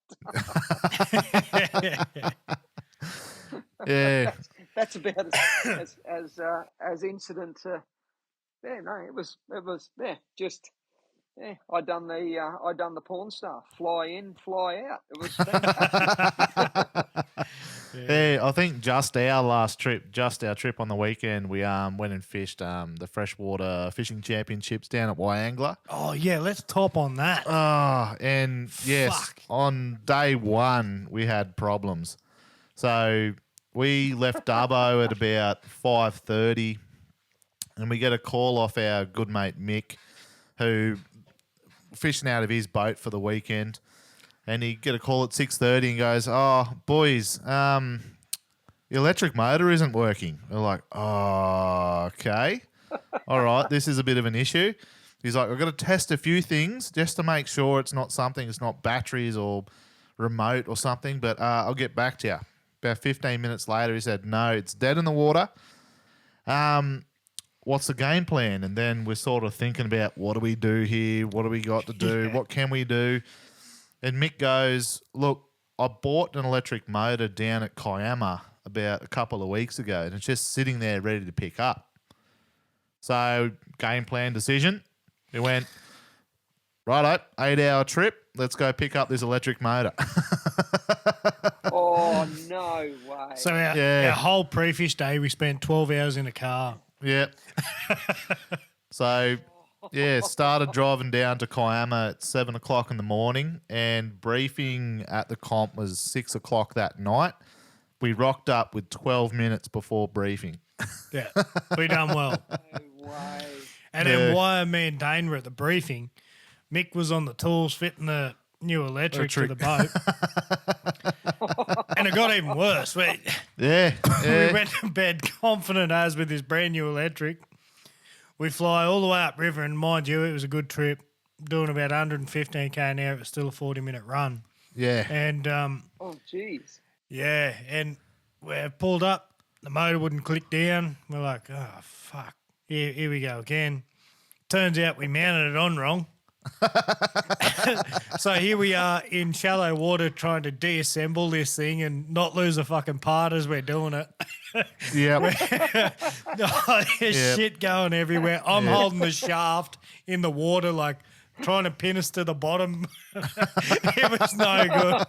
Yeah. That's about as incident. It was just. Yeah, I done the porn star, fly in, fly out. It was fantastic. Yeah, I think just our trip on the weekend, we went and fished the freshwater fishing championships down at Wyangla. Oh yeah, let's top on that. And yes, on day one we had problems. So we left Dubbo at about 5:30, and we get a call off our good mate Mick, who fishing out of his boat for the weekend, and he get a call at 6:30 and goes, "Oh, boys, the electric motor isn't working. We're like, oh, okay. All right, this is a bit of an issue. He's like, I've got to test a few things just to make sure it's not batteries or remote or something, but I'll get back to you. About 15 minutes later, he said, no, it's dead in the water. What's the game plan? And then we're sort of thinking about, what do we do here? What do we got to do? What can we do? And Mick goes, look, I bought an electric motor down at Kiama about a couple of weeks ago, and it's just sitting there ready to pick up. So game plan decision. We went, righto, 8-hour trip. Let's go pick up this electric motor. Oh, no way. So our whole pre-fish day, we spent 12 hours in a car. Yeah. So, started driving down to Kiama at 7 o'clock in the morning, and briefing at the comp was 6 o'clock that night. We rocked up with 12 minutes before briefing. Yeah, we done well. No way. And then while me and Dane were at the briefing, Mick was on the tools fitting the new electric to the boat. And it got even worse. We went to bed confident as with this brand new electric. We fly all the way upriver, and mind you, it was a good trip, doing about 115 k an hour. It was still a 40-minute run. Yeah. And Oh, jeez. yeah, and we pulled up. The motor wouldn't click down. We're like, oh, fuck. Here we go again. Turns out we mounted it on wrong. So here we are in shallow water trying to deassemble this thing and not lose a fucking part as we're doing it. Yeah. There's shit going everywhere. I'm holding the shaft in the water, like trying to pin us to the bottom. It was no good.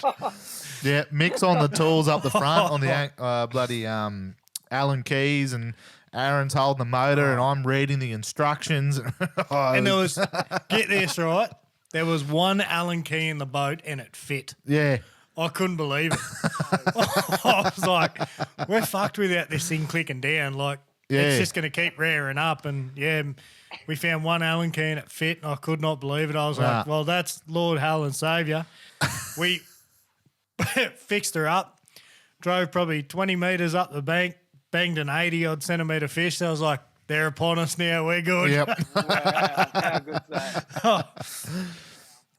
Yeah, Mick's on the tools up the front on the bloody Allen keys, and Aaron's holding the motor, and I'm reading the instructions. And there was, get this right, there was one Allen key in the boat and it fit. Yeah. I couldn't believe it. I was like, we're fucked without this thing clicking down. Like, it's just going to keep rearing up. And, we found one Allen key and it fit, and I could not believe it. I was like, well, that's Lord, Hell and Saviour. We fixed her up, drove probably 20 metres up the bank, banged an 80-odd centimetre fish. So I was like, they're upon us now. We're good. Yep. Wow, how good's that?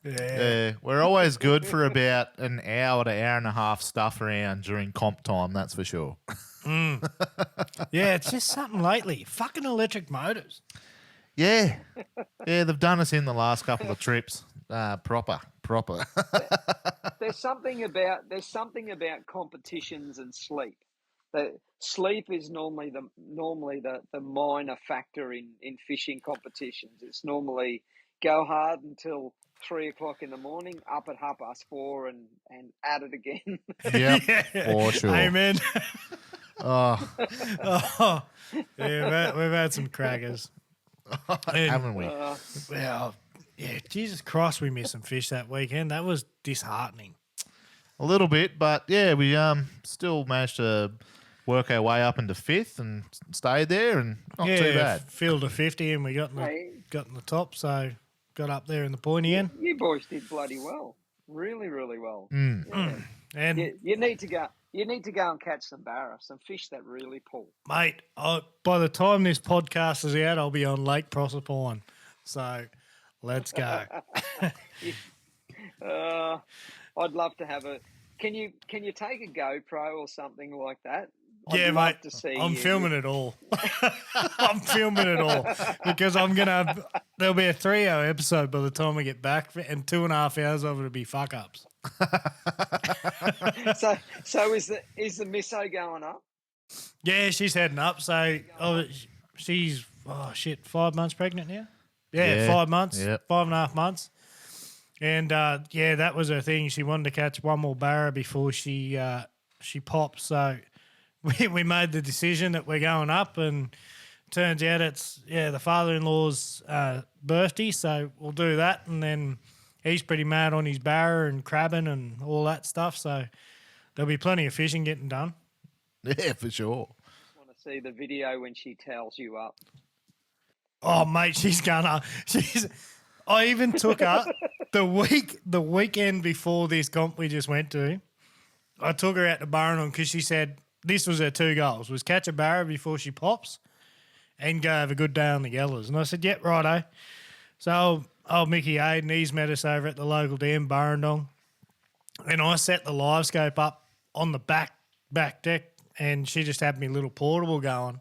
Yeah, we're always good for about an hour to hour and a half stuff around during comp time, that's for sure. Yeah, it's just something lately. Fucking electric motors. Yeah. Yeah, they've done us in the last couple of trips. Proper. There's something about competitions and sleep. Sleep is normally the minor factor in fishing competitions. It's normally go hard until 3 o'clock in the morning, up at 4:30 and at it again. Yep, for sure. Amen. Oh, Yeah, we've had some crackers. haven't we? Well, yeah, Jesus Christ, we missed some fish that weekend. That was disheartening. A little bit, but yeah, we still managed to work our way up into fifth and stayed there, and not too bad. Field of 50, and we got in the top, so got up there in the pointy end. You boys did bloody well, really, really well. Mm. And you need to go. You need to go and catch some barra, some fish that really pull. mate, by the time this podcast is out, I'll be on Lake Proserpine. So let's go. I'd love to have a. Can you take a GoPro or something like that? Yeah, I'd love mate. to see I'm you. filming it all. I'm filming it all because there'll be a 3-hour episode by the time we get back, and 2.5 hours of it will be fuck ups. So is the misso going up? Yeah, she's heading up. So she's 5 months pregnant now. Yeah, 5 months, 5.5 months. And that was her thing. She wanted to catch one more barra before she pops. So we made the decision that we're going up, and turns out it's the father-in-law's birthday, so we'll do that. And then he's pretty mad on his barra and crabbing and all that stuff. So there'll be plenty of fishing getting done. Yeah, for sure. I want to see the video when she tells you up. Oh, mate, I even took her the weekend before this comp we just went to. I took her out to Barramundi because she said this was her 2 goals, was catch a barra before she pops and go have a good day on the yellers. And I said, yep, righto. So old Mickey Hayden, he's met us over at the local dam, Barramundi. And I set the Livescope up on the back deck, and she just had me little portable going.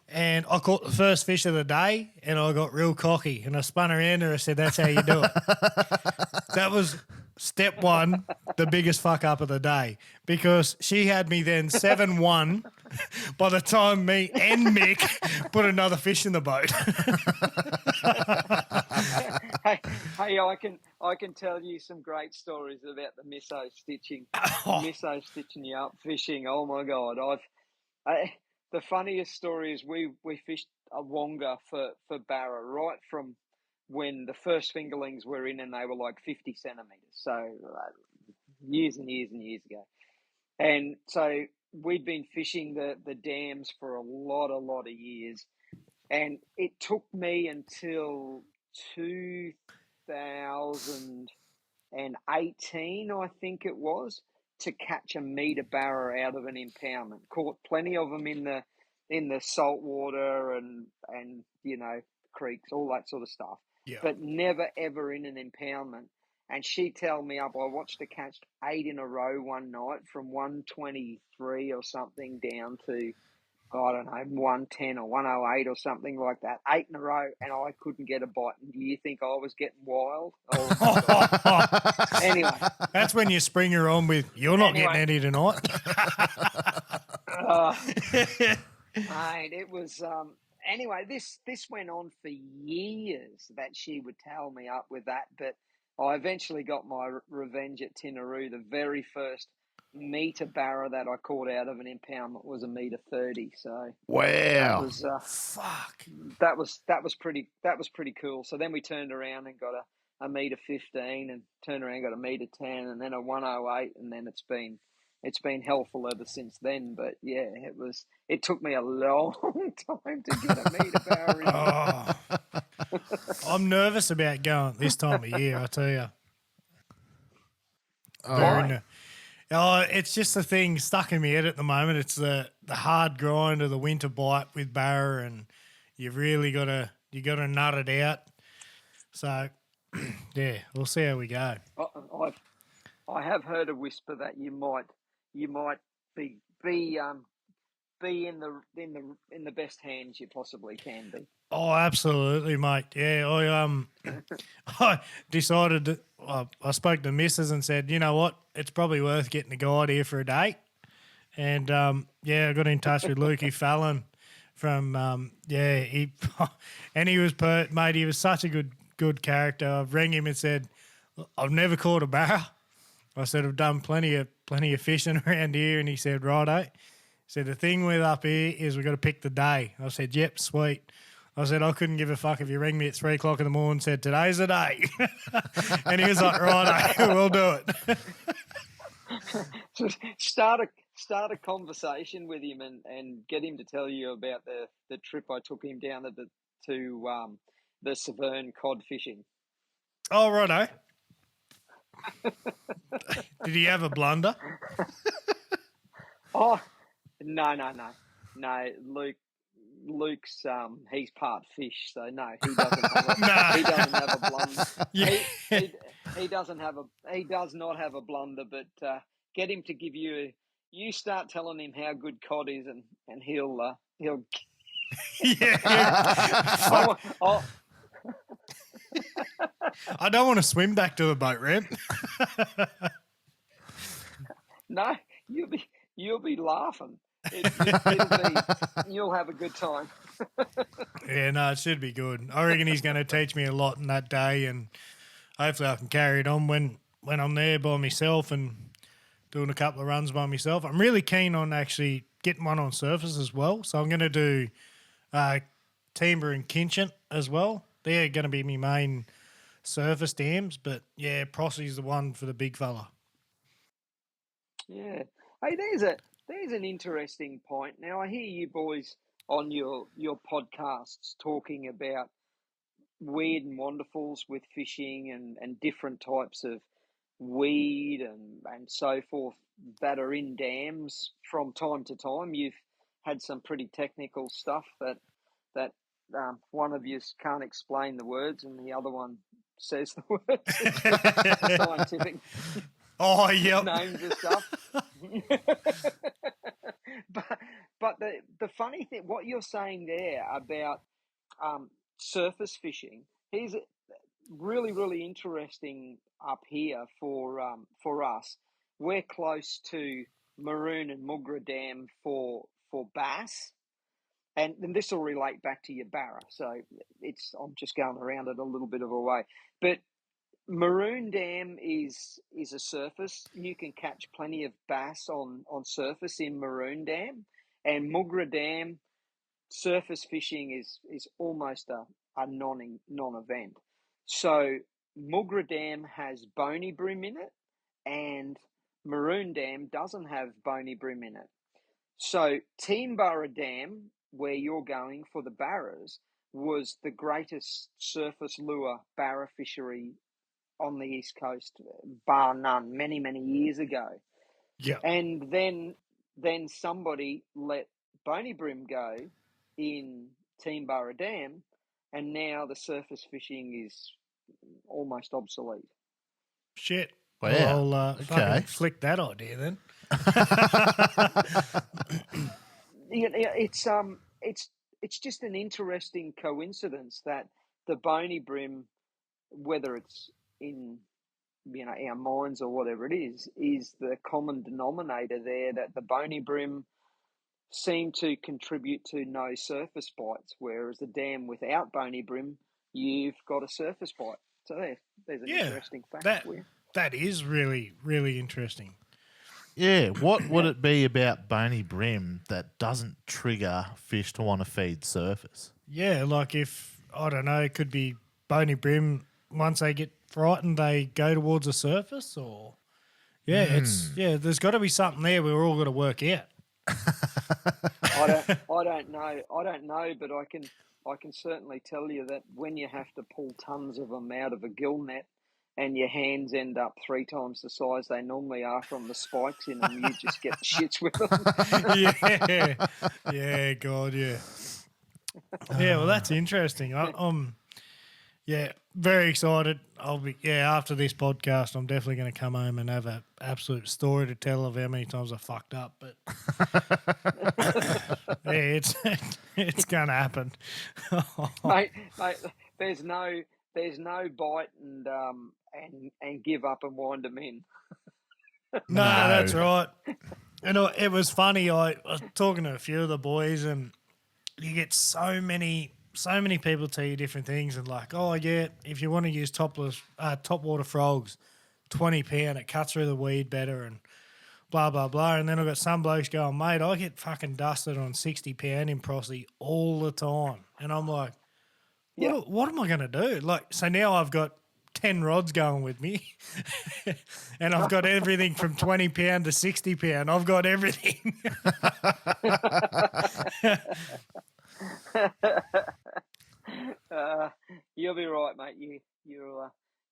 And I caught the first fish of the day, and I got real cocky. And I spun around her and I said, that's how you do it. That was step one, the biggest fuck up of the day, because she had me then 7-1 by the time me and Mick put another fish in the boat. Hey, I can tell you some great stories about the misso stitching, misso stitching you up fishing. Oh my God, the funniest story is we fished a wonga for barra right from when the first fingerlings were in, and they were like 50 centimeters. So years and years and years ago, and so we'd been fishing the dams for a lot of years, and it took me until 2018, I think it was, to catch a meter barra out of an impoundment. Caught plenty of them in the salt water and creeks, all that sort of stuff. Yeah. But never ever in an impoundment. And she tell me up. I watched her catch 8 in a row one night from 123 or something down to, I don't know, 110 or 108 or something like that. 8 in a row, and I couldn't get a bite. And do you think I was getting wild? Oh, anyway. That's when you spring her on with, you're not getting any tonight. Mate, it was... anyway, this went on for years that she would towel me up with that, but I eventually got my revenge at Tinaroo. The very first meter barra that I caught out of an impoundment was a meter 30. So wow, that was fuck. That was pretty cool. So then we turned around and got a meter 15, and turned around and got a meter 10, and then a 108, and then it's been helpful ever since then. But yeah, it took me a long time to get a meter barra in. I'm nervous about going this time of year, I tell you. It's just the thing stuck in my head at the moment. It's the hard grind of the winter bite with barra, and you've really got to nut it out. So yeah, we'll see how we go. I have heard a whisper that you might be in the best hands you possibly can be. Oh, absolutely, mate. Yeah, I decided that I spoke to Mrs. and said, you know what, it's probably worth getting a guide here for a day. And I got in touch with Lukey Fallon from he was mate. He was such a good character. I rang him and said, I've never caught a barra. I said, I've done plenty of fishing around here, and he said, righto. He said, the thing with up here is we've got to pick the day. I said, yep, sweet. I said, I couldn't give a fuck if you rang me at 3 o'clock in the morning and said, today's the day. And he was like, righto, we'll do it. So start a conversation with him and get him to tell you about the trip I took him down to the Severn cod fishing. Oh, righto. Did he have a blunder? Oh, no. Luke's he's part fish, so no, he doesn't have he doesn't have a blunder. Yeah. He does not have a blunder, but get him to give you you start telling him how good cod is, and he'll yeah. I don't want to swim back to the boat ramp. No, you'll be laughing. You'll have a good time. Yeah, no, it should be good. I reckon he's going to teach me a lot in that day, and hopefully I can carry it on when I'm there by myself and doing a couple of runs by myself. I'm really keen on actually getting one on surface as well, so I'm going to do Timber and Kinchin as well. They're going to be my main surface dams, but yeah, Prossy's the one for the big fella. Yeah. Hey, there's an interesting point. Now, I hear you boys on your podcasts talking about weird and wonderfuls with fishing and different types of weed and so forth that are in dams from time to time. You've had some pretty technical stuff that one of you can't explain the words and the other one says the words. It's scientific Oh, yep. names and stuff. but the funny thing, what you're saying there about surface fishing, here's really, really interesting up here for us. We're close to Maroon and Mugra Dam for bass, and this will relate back to your Barra. So I'm just going around it a little bit of a way, but Maroon Dam is a surface. You can catch plenty of bass on surface in Maroon Dam, and Mugra Dam surface fishing is almost a non-event. So Mugra Dam has bony brim in it, and Maroon Dam doesn't have bony brim in it. So Teamburra Dam, where you're going for the barras, was the greatest surface lure barra fishery on the East Coast, bar none, many, many years ago. Yeah. And then somebody let bony brim go in Teamburra Dam, and now the surface fishing is almost obsolete. Shit. Wow. Well, I'll Okay. fucking flick that idea then. It's just an interesting coincidence that the bony brim, whether it's in our minds or whatever it is the common denominator there, that the bony brim seem to contribute to no surface bites, whereas the dam without bony brim, you've got a surface bite. So there's an interesting fact for you. That is really, really interesting. Yeah, what would it be about bony brim that doesn't trigger fish to want to feed surface? Yeah, like if, I don't know, it could be bony brim, once they get frightened, they go towards the surface, or... Yeah, there's got to be something there we're all got to work out. I don't know, but I can certainly tell you that when you have to pull tons of them out of a gill net and your hands end up 3 times the size they normally are from the spikes in them, you just get the shits with them. Yeah, God, yeah. Yeah, well, that's interesting. I'm very excited. After this podcast, I'm definitely going to come home and have an absolute story to tell of how many times I fucked up. But it's going to happen, mate. There's no bite and give up and wind them in. No, that's right. And it was funny. I was talking to a few of the boys, and you get so many people tell you different things, and like, oh yeah, if you want to use topwater frogs, 20 pound, it cuts through the weed better, and blah blah blah. And then I've got some blokes going, mate, I get fucking dusted on 60 pound in Prosy all the time, and I'm like, what am I going to do? Like, so now I've got 10 rods going with me, and I've got everything from 20 pound to 60 pound. I've got everything. You'll be right, mate.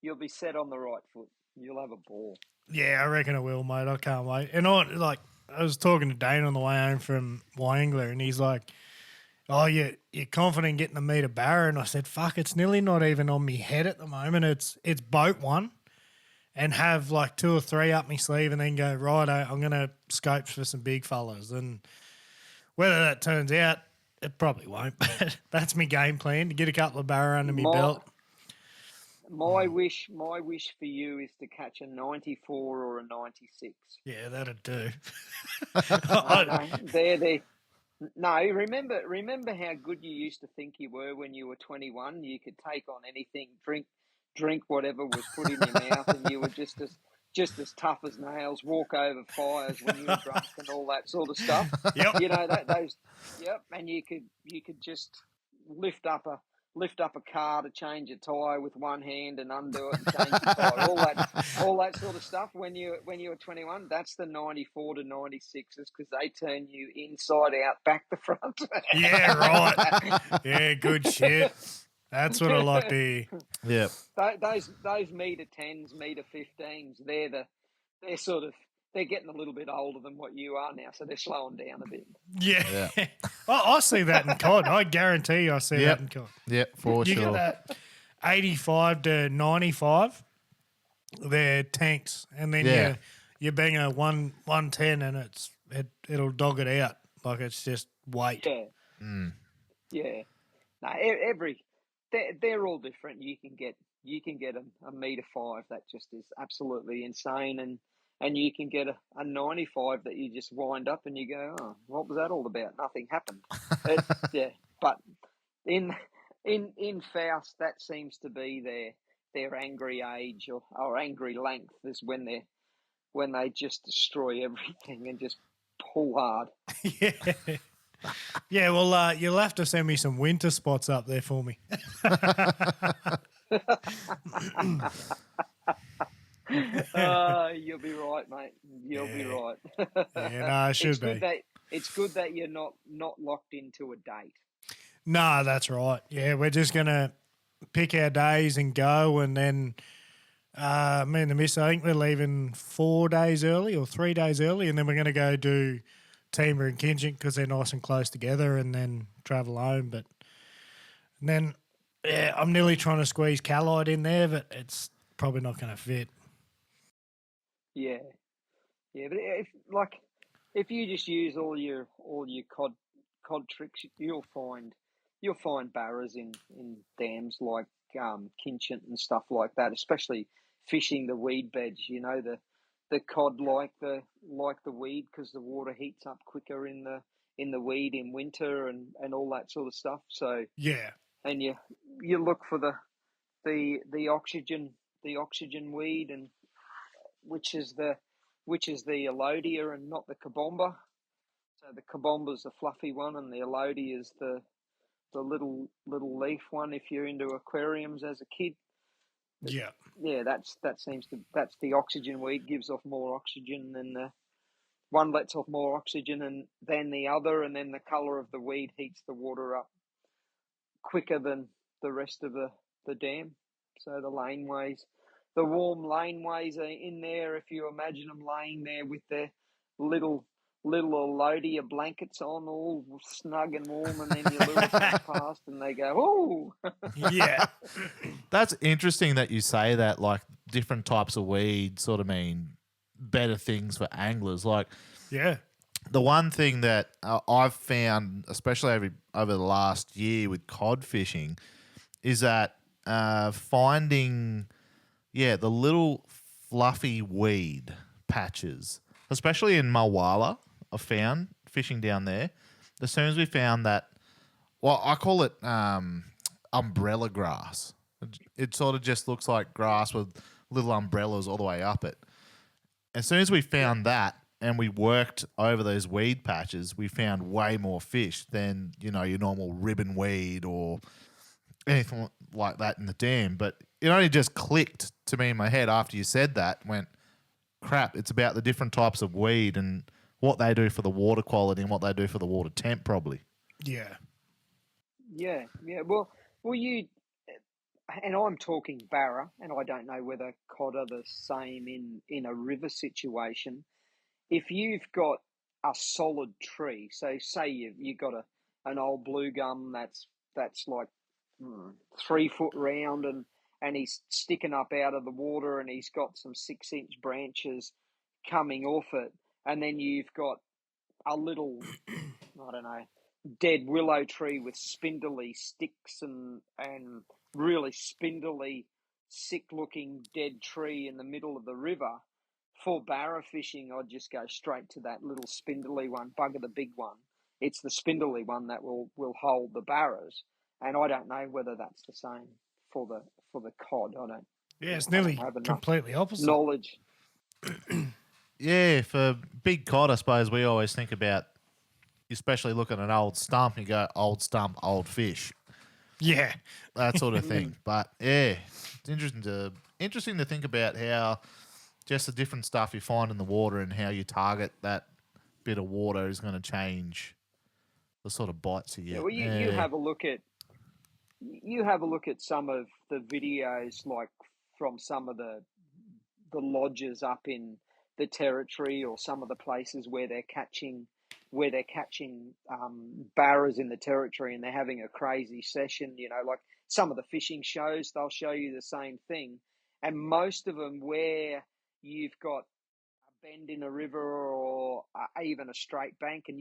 You'll be set on the right foot. You'll have a ball. Yeah, I reckon I will, mate. I can't wait. And I was talking to Dane on the way home from Wyangler, and he's like, "Oh, you're confident getting the meter barra?" And I said, "Fuck, it's nearly not even on me head at the moment. It's boat one, and have like 2 or 3 up my sleeve, and then go right. I'm gonna scope for some big fellas, and whether that turns out." It probably won't, but that's my game plan, to get a couple of barra under my belt. My wish for you is to catch a 94 or a 96. Yeah, that'd do. No, remember how good you used to think you were when you were 21? You could take on anything, drink whatever was put in your mouth, and you were just as tough as nails, walk over fires when you were drunk and all that sort of stuff. Yep. You know, and you could just lift up a car to change a tyre with one hand and undo it and change the tyre. All that sort of stuff when you were 21. That's the 94 to 96s, because they turn you inside out, back to front. Yeah, right. Yeah, good shit. That's what I like to hear. Yeah. Those meter 10s, meter 15s, they're sort of they're getting a little bit older than what you are now, so they're slowing down a bit. Yeah. I see that in cod. I guarantee you I see that in cod. Yep, for You sure. got that 85 to 95, they're tanks, and then you bang a 110 and it'll dog it out. Like it's just weight. Yeah. Yeah. No, they're all different. You can get a meter 5 that just is absolutely insane, and you can get a 95 that you just wind up and you go, oh, what was that all about? Nothing happened. But in Faust, that seems to be their angry age or angry length is when they just destroy everything and just pull hard. Yeah. Yeah, well, you'll have to send me some winter spots up there for me. You'll be right, mate. You'll be right. Yeah, no, it should be. It's good that you're not locked into a date. No, that's right. Yeah, we're just going to pick our days and go, and then me and the miss, I think we're leaving 4 days early or 3 days early, and then we're going to go do Timber and Kinchik because they're nice and close together, and then travel home. And then, I'm nearly trying to squeeze Callide in there, but it's probably not going to fit. Yeah, but if you just use all your cod tricks, you'll find barras in dams like Kinchik and stuff like that, especially fishing the weed beds. You know, the cod like the weed because the water heats up quicker in the weed in winter and all that sort of stuff. So yeah, and you look for the oxygen weed, and which is the Elodia and not the Kabomba. So the Kabomba's the fluffy one, and the Elodia is the little leaf one. If you're into aquariums as a kid. Yeah, that's the oxygen weed, gives off more oxygen than the one lets off more oxygen than the other, and then the colour of the weed heats the water up quicker than the rest of the dam. So the laneways, the warm laneways are in there. If you imagine them laying there with their little Elodia blankets on, all snug and warm, and then your lure comes past and they go, oh! Yeah. That's interesting that you say that, like, different types of weed sort of mean better things for anglers. Like, Yeah. the one thing that I've found, especially over the last year with cod fishing, is that finding, the little fluffy weed patches, especially in Mulwala, I found fishing down there. As soon as we found that, well, I call it umbrella grass. It sort of just looks like grass with little umbrellas all the way up it. As soon as we found that and we worked over those weed patches, we found way more fish than, your normal ribbon weed or anything like that in the dam. But it only just clicked to me in my head after you said that. Went, crap, it's about the different types of weed and what they do for the water quality and what they do for the water temp, probably. Yeah. Yeah. Well, you and I'm talking Barra, and I don't know whether cod are the same in a river situation. If you've got a solid tree, so say you got an old blue gum that's like 3 foot round and he's sticking up out of the water and he's got some 6-inch branches coming off it, and then you've got a little, I don't know, dead willow tree with spindly sticks and really spindly, sick-looking dead tree in the middle of the river. For barra fishing, I'd just go straight to that little spindly one, bugger the big one. It's the spindly one that will hold the barras, and I don't know whether that's the same for the cod. I don't. Yeah, it's nearly completely opposite. Knowledge. Yeah, for big cod, I suppose we always think about, especially look at an old stump, you go, old stump, old fish. Yeah. That sort of thing. But, yeah, it's interesting to think about how just the different stuff you find in the water and how you target that bit of water is going to change the sort of bites you get. Yeah, well, you have a look at some of the videos, like from some of the lodges up in the territory or some of the places where they're catching barras in the territory, and they're having a crazy session. Like some of the fishing shows, they'll show you the same thing, and most of them where you've got a bend in a river or even a straight bank, and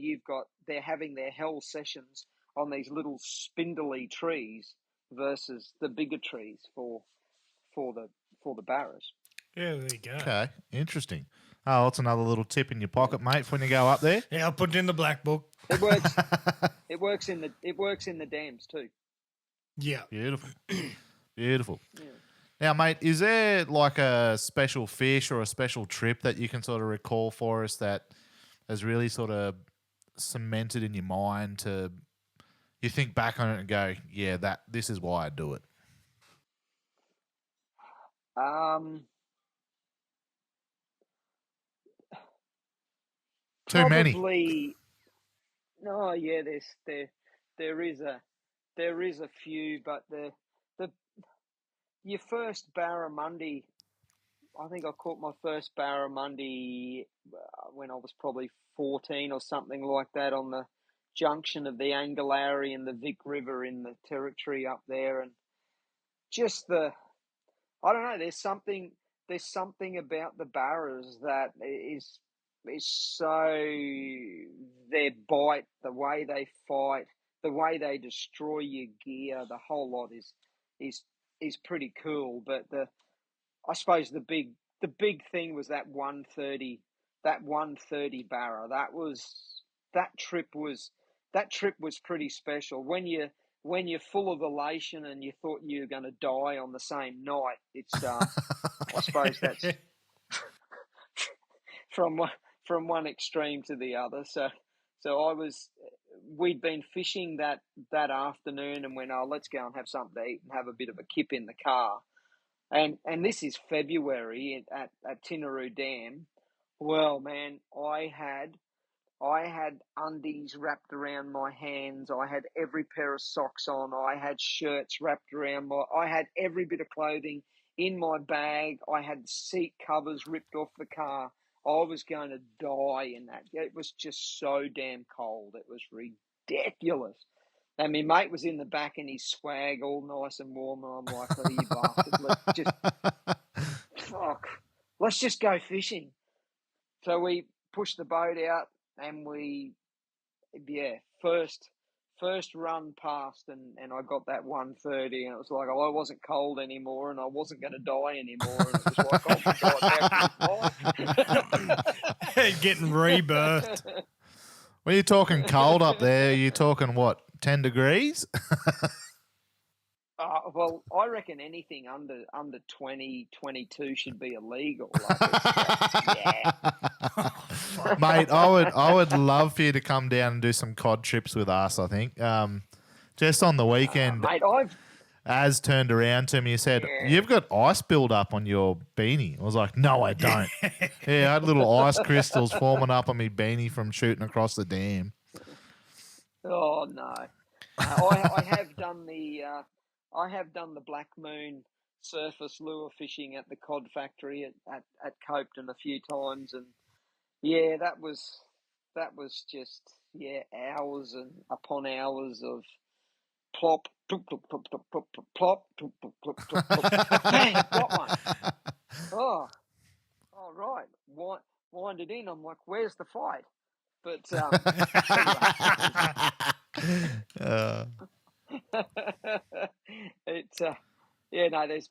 they're having their hell sessions on these little spindly trees versus the bigger trees for the barras. Yeah, there you go. Okay, interesting. Oh, that's another little tip in your pocket, mate, for when you go up there. Yeah, I'll put it in the black book. It works. It works in the dams too. Yeah. Beautiful. Beautiful. Yeah. Now, mate, is there like a special fish or a special trip that you can sort of recall for us that has really sort of cemented in your mind to you think back on it and go, yeah, this is why I do it? Too many. Probably. No, yeah. There is a few, but your first barramundi. I think I caught my first barramundi when I was probably 14 or something like that on the junction of the Angalari and the Vic River in the territory up there, and just I don't know. There's something about the barras that is so, their bite, the way they fight, the way they destroy your gear, the whole lot is pretty cool. But I suppose the big thing was that 130 barra. That trip was pretty special. When you're full of elation and you thought you were going to die on the same night, it's I suppose that's from one extreme to the other. So we'd been fishing that afternoon and went, oh, let's go and have something to eat and have a bit of a kip in the car. And this is February at Tinaroo Dam. Well, man, I had undies wrapped around my hands. I had every pair of socks on. I had shirts wrapped around I had every bit of clothing in my bag. I had seat covers ripped off the car. I was going to die in that. It was just so damn cold. It was ridiculous. And my mate was in the back in his swag, all nice and warm. And I'm like, oh, you bastard, let's just go fishing. So we pushed the boat out and first run past and I got that 130 and it was like, I wasn't cold anymore and I wasn't going to die anymore. And it was like, oh my God, getting rebirthed. When you're talking cold up there, you're talking what, 10 degrees? Well, I reckon anything under 20, 22 should be illegal. Yeah. Mate, I would love for you to come down and do some cod trips with us, I think. Just on the weekend, mate, Az turned around to me and said, you've got ice build up on your beanie. I was like, no, I don't. Yeah, I had little ice crystals forming up on my beanie from shooting across the dam. Oh, no. I have done the Black Moon surface lure fishing at the cod factory at Copton a few times, and yeah, that was just hours and upon hours of plop, plop, plop, plop, plop, plop, plop, plop, plop, plop, plop, plop. Bang, got one. Oh, right. Wind it in. I'm like, where's the fight? But it's there's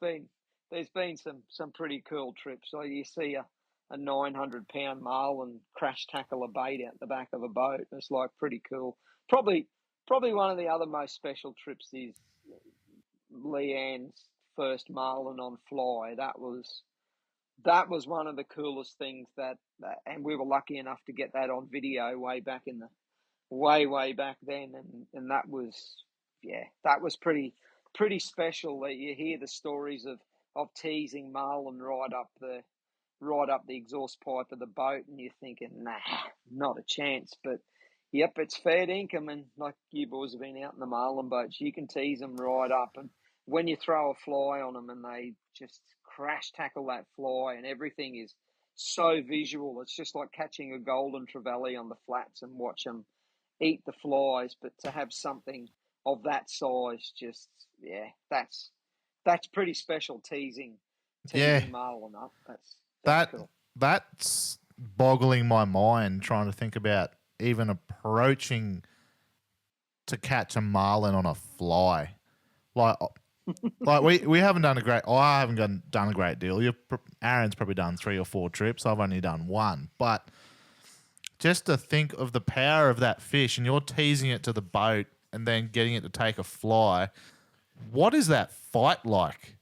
been some pretty cool trips. So you see a 900-pound marlin crash tackle a bait out the back of a boat. It's like pretty cool. Probably one of the other most special trips is Leanne's first marlin on fly. That was one of the coolest things and we were lucky enough to get that on video way back then, and that was pretty special. That you hear the stories of teasing marlin right up the exhaust pipe of the boat, and you're thinking, nah, not a chance. But yep, it's fair dinkum, and like you boys have been out in the marlin boats, you can tease them right up, and when you throw a fly on them and they just crash tackle that fly and everything is so visual. It's just like catching a golden trevally on the flats and watch them eat the flies. But to have something of that size, just that's pretty special. Teasing Yeah, marlin up. That's that cool. that's boggling my mind trying to think about even approaching to catch a marlin on a fly. Like we haven't done a great. I haven't done a great deal. Aaron's probably done 3 or 4 trips. I've only done 1. But just to think of the power of that fish, and you're teasing it to the boat and then getting it to take a fly. What is that fight like?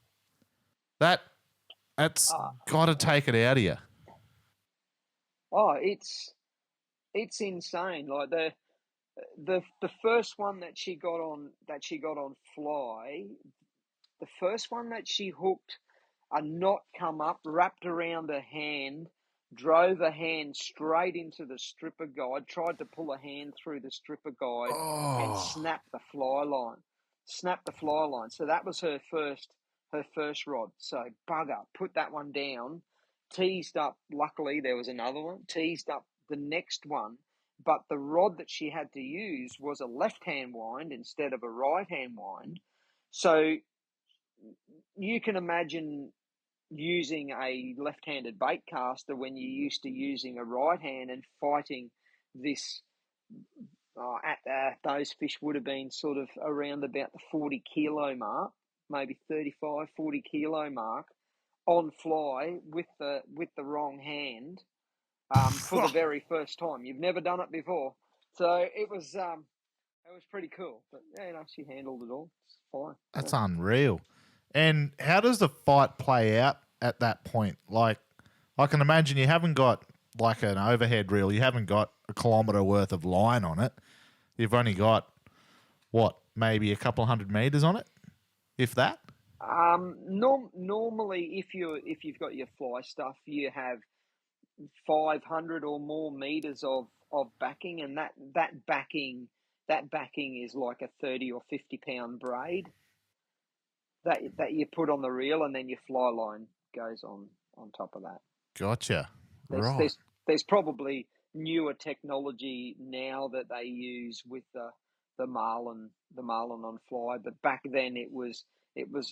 That's got to take it out of you. Oh, it's insane. Like the first one that she got on fly, the first one that she hooked, a knot come up, wrapped around her hand, drove a hand straight into the stripper guide, tried to pull a hand through the stripper guide, and snapped the fly line. So that was her first rod. So bugger, put that one down, teased up. Luckily, there was another one, teased up the next one. But the rod that she had to use was a left-hand wind instead of a right-hand wind. So you can imagine using a left-handed bait caster when you're used to using a right hand and fighting this. Those fish would have been sort of around about the 40 kilo mark, maybe 35, 40 kilo mark on fly with the wrong hand for the very first time. You've never done it before, so it was pretty cool. But she handled it all. It's fine. That's unreal. And how does the fight play out at that point? Like, I can imagine you haven't got like an overhead reel. You haven't got a kilometre worth of line on it. You've only got, maybe a couple of 100 metres on it, if that? Normally, if you've got your fly stuff, you have 500 or more meters of backing, and that backing is like a 30 or 50 pound braid that you put on the reel, and then your fly line goes on top of that. Gotcha. Right. There's probably newer technology now that they use with the marlin on fly, but back then it was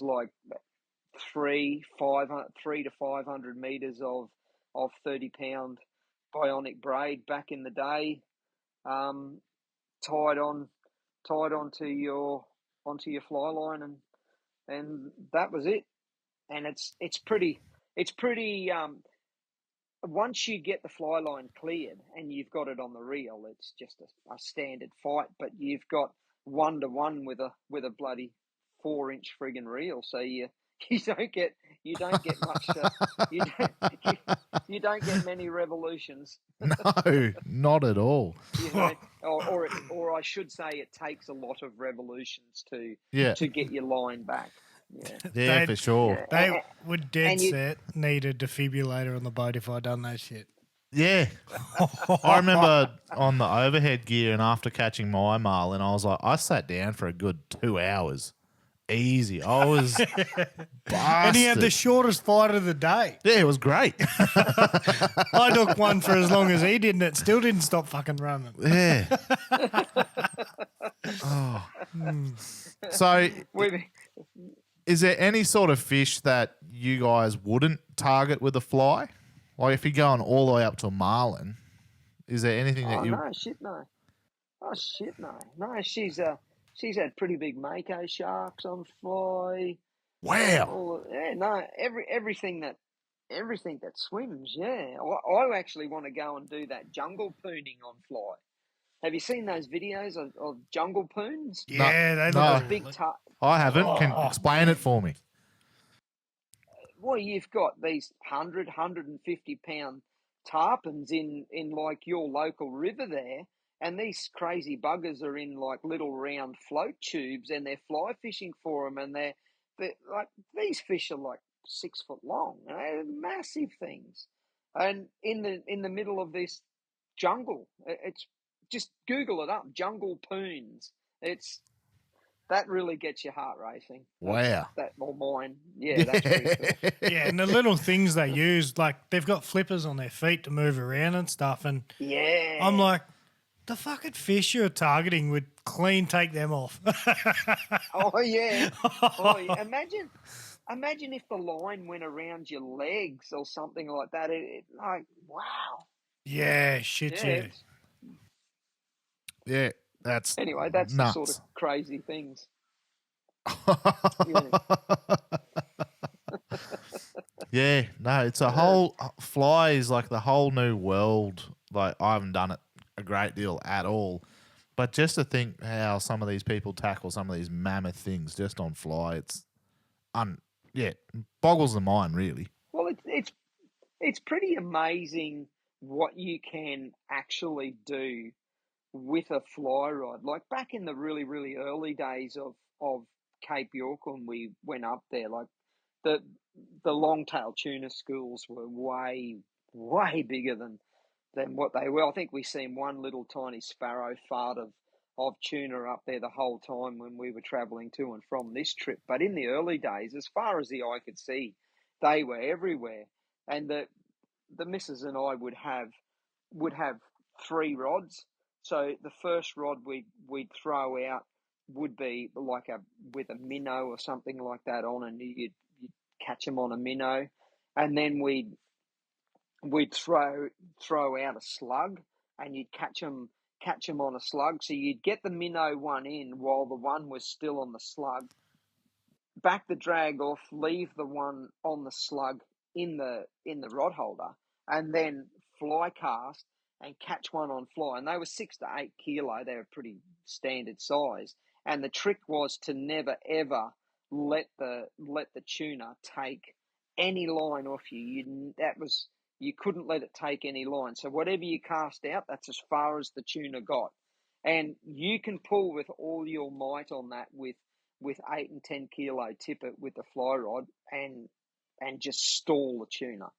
like 3 to 500 meters of 30-pound bionic braid back in the day, tied onto your fly line, and that was it. And it's pretty once you get the fly line cleared and you've got it on the reel, it's just a standard fight. But you've got 1-to-1 with a bloody 4-inch friggin' reel, so you don't get much. You don't get many revolutions. No, not at all. Or I should say, it takes a lot of revolutions to get your line back. Yeah, for sure. They would dead set need a defibrillator on the boat if I'd done that shit. Yeah. I remember on the overhead gear, and after catching my marlin, I was like, I sat down for a good 2 hours. Easy. I was bastard. And he had the shortest fight of the day. Yeah, it was great. I took one for as long as he did, and it still didn't stop fucking running. Yeah. So, is there any sort of fish that you guys wouldn't target with a fly? Like if you're going all the way up to a marlin, is there anything that you... No. Oh, shit, no. No, she's had pretty big mako sharks on fly. Wow. Everything that swims, yeah. I actually want to go and do that jungle pooning on fly. Have you seen those videos of jungle poons? Yeah, they look big. I haven't. Can you explain it for me? Well, you've got these 150 pound tarpons in like your local river there, and these crazy buggers are in like little round float tubes, and they're fly fishing for them, and they're like, these fish are like 6 foot long, massive things, and in the middle of this jungle. It's just Google it up, jungle poons. It's that really gets your heart racing. Wow. That or mine. Yeah, that's pretty cool. Yeah, and the little things they use, like they've got flippers on their feet to move around and stuff. And Yeah. I'm like, the fucking fish you're targeting would clean take them off. Oh yeah. Oh, yeah. Imagine if the line went around your legs or something like that. Like, wow. Yeah, shit, yeah. Yeah, that's Anyway, that's nuts. the sort of crazy things. Yeah, no, it's a whole fly is like the whole new world. Like I haven't done it a great deal at all, but just to think how some of these people tackle some of these mammoth things just on fly, boggles the mind really. Well, it's pretty amazing what you can actually do with a fly rod. Like back in the really, really early days of Cape York when we went up there, like the longtail tuna schools were way, way bigger than what they were. I think we seen one little tiny sparrow fart of tuna up there the whole time when we were travelling to and from this trip. But in the early days, as far as the eye could see, they were everywhere. And the missus and I would have 3 rods. So the first rod we'd throw out would be like with a minnow or something like that on, and you'd catch them on a minnow, and then we'd throw out a slug, and you'd catch them on a slug. So you'd get the minnow one in while the one was still on the slug, back the drag off, leave the one on the slug in the rod holder, and then fly cast and catch one on fly. And they were 6 to 8 kilo. They were pretty standard size. And the trick was to never ever let the tuna take any line off you. You couldn't let it take any line. So whatever you cast out, that's as far as the tuna got. And you can pull with all your might on that with 8 and 10 kilo tippet with the fly rod and just stall the tuna.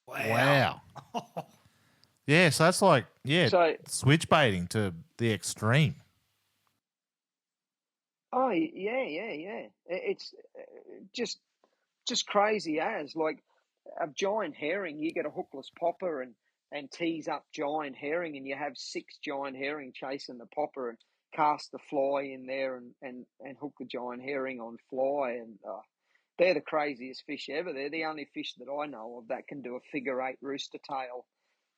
Wow. Yeah, so that's like switch baiting to the extreme. Oh yeah. It's just crazy as like a giant herring. You get a hookless popper and tease up giant herring, and you have 6 giant herring chasing the popper and cast the fly in there and hook the giant herring on fly. And they're the craziest fish ever. They're the only fish that I know of that can do a figure 8 rooster tail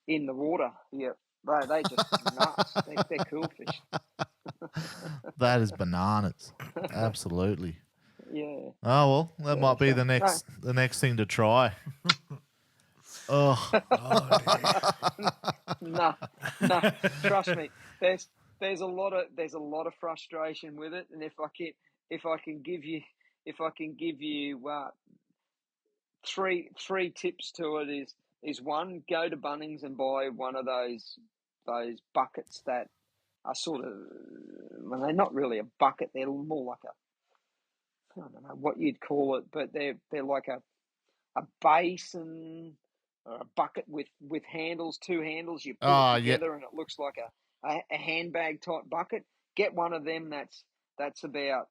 in the water. Yeah, they just nuts. They're cool fish. That is bananas. Absolutely. Yeah. Oh well, that might be the next thing to try. No. Trust me. There's a lot of frustration with it, and if I can give you three tips to it is one, go to Bunnings and buy one of those buckets that are sort of, well, they're not really a bucket, they're more like I don't know what you'd call it, but they're like a basin or a bucket with handles, 2 handles. You put it together and it looks like a handbag type bucket. Get one of them that's about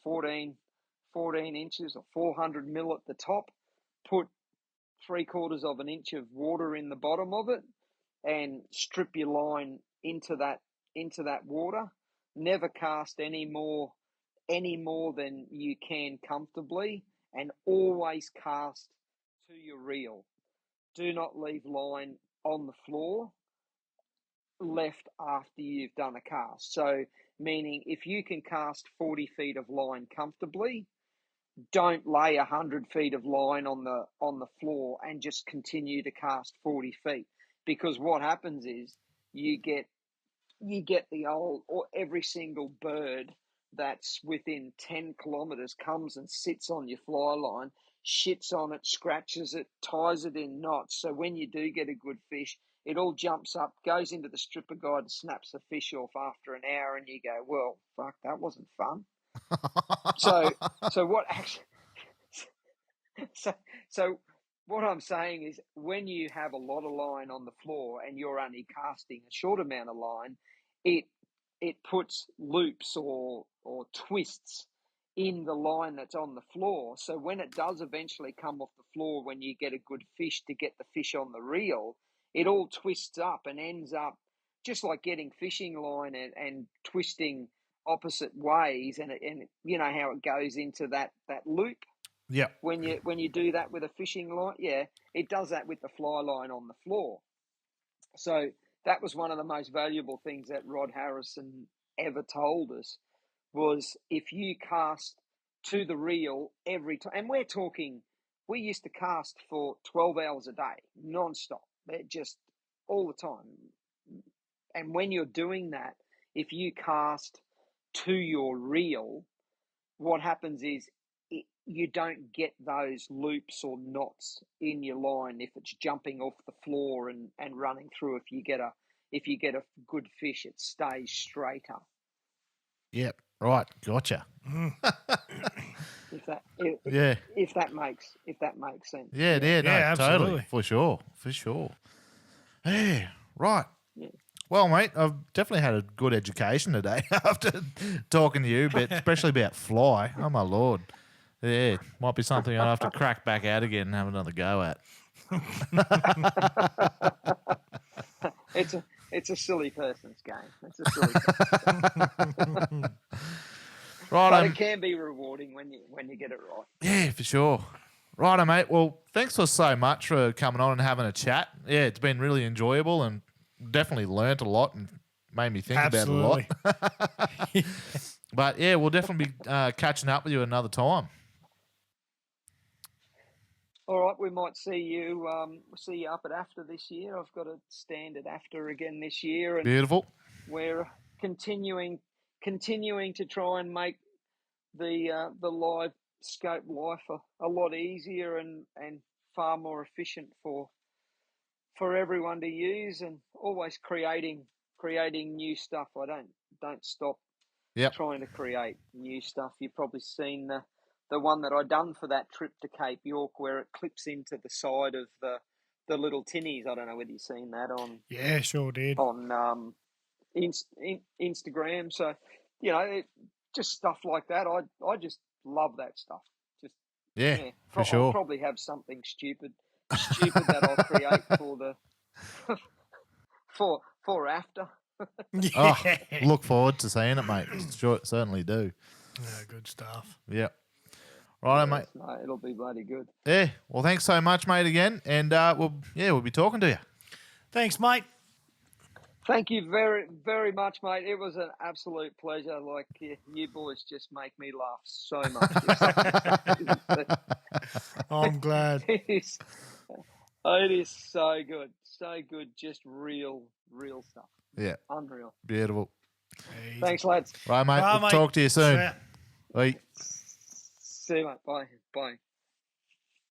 14 inches or 400 mil at the top. Put 3/4 of an inch of water in the bottom of it and strip your line into that water. Never cast any more than you can comfortably, and always cast to your reel. Do not leave line on the floor left after you've done a cast. So meaning if you can cast 40 feet of line comfortably, don't lay 100 feet of line on the floor and just continue to cast 40 feet, because what happens is you get the old, or every single bird that's within 10 kilometers comes and sits on your fly line, shits on it, scratches it, ties it in knots. So when you do get a good fish, it all jumps up, goes into the stripper guide and snaps the fish off after an hour, and you go, well, fuck, that wasn't fun. So what actually so what I'm saying is, when you have a lot of line on the floor and you're only casting a short amount of line, it it puts loops or twists in the line that's on the floor. So when it does eventually come off the floor, when you get a good fish to get the fish on the reel, it all twists up and ends up just like getting fishing line and twisting opposite ways. And you know how it goes into that loop. Yeah. When you do that with a fishing line, it does that with the fly line on the floor. So that was one of the most valuable things that Rod Harrison ever told us, was if you cast to the reel every time, and we used to cast for 12 hours a day, non-stop, just all the time. And when you're doing that, if you cast to your reel, what happens is you don't get those loops or knots in your line if it's jumping off the floor and running through. If you get a good fish, it stays straighter. Yep. Right. Gotcha. If that makes sense. Yeah. No, Yeah, totally. absolutely. For sure. Yeah. Right. Yeah. Well, mate, I've definitely had a good education today after talking to you, but especially about fly. Oh my Lord. Yeah, might be something I'll have to crack back out again and have another go at. It's a silly person's game. It's a silly person's game. Right, but it can be rewarding when you get it right. Yeah, for sure. Righto, mate. Well, thanks so much for coming on and having a chat. Yeah, it's been really enjoyable and definitely learnt a lot and made me think about it a lot. But yeah, we'll definitely be catching up with you another time. All right, we might see you up at AFTA this year. I've got a stand at AFTA again this year, and Beautiful. We're continuing to try and make the live scope life a lot easier and far more efficient for everyone to use, and always creating new stuff. I don't stop trying to create new stuff. You've probably seen the one that I done for that trip to Cape York, where it clips into the side of the little tinnies. I don't know whether you've seen that on. Yeah, sure did. On Instagram. So, you know, just stuff like that. I just love that stuff. Just for sure. I'll probably have something stupid that I'll create for the for after. Oh, look forward to seeing it, mate. Sure, certainly do. Yeah, good stuff. Yeah. Right, mate. No, it'll be bloody good. Yeah. Well, thanks so much, mate, again, and we'll be talking to you. Thanks, mate. Thank you very, very much, mate. It was an absolute pleasure. Like, you boys just make me laugh so much. I'm glad. It is so good. So good. Just real stuff. Yeah. Unreal. Beautiful. Easy. Thanks, lads. Right, mate. We'll talk to you soon. Bye. See you, mate. Bye.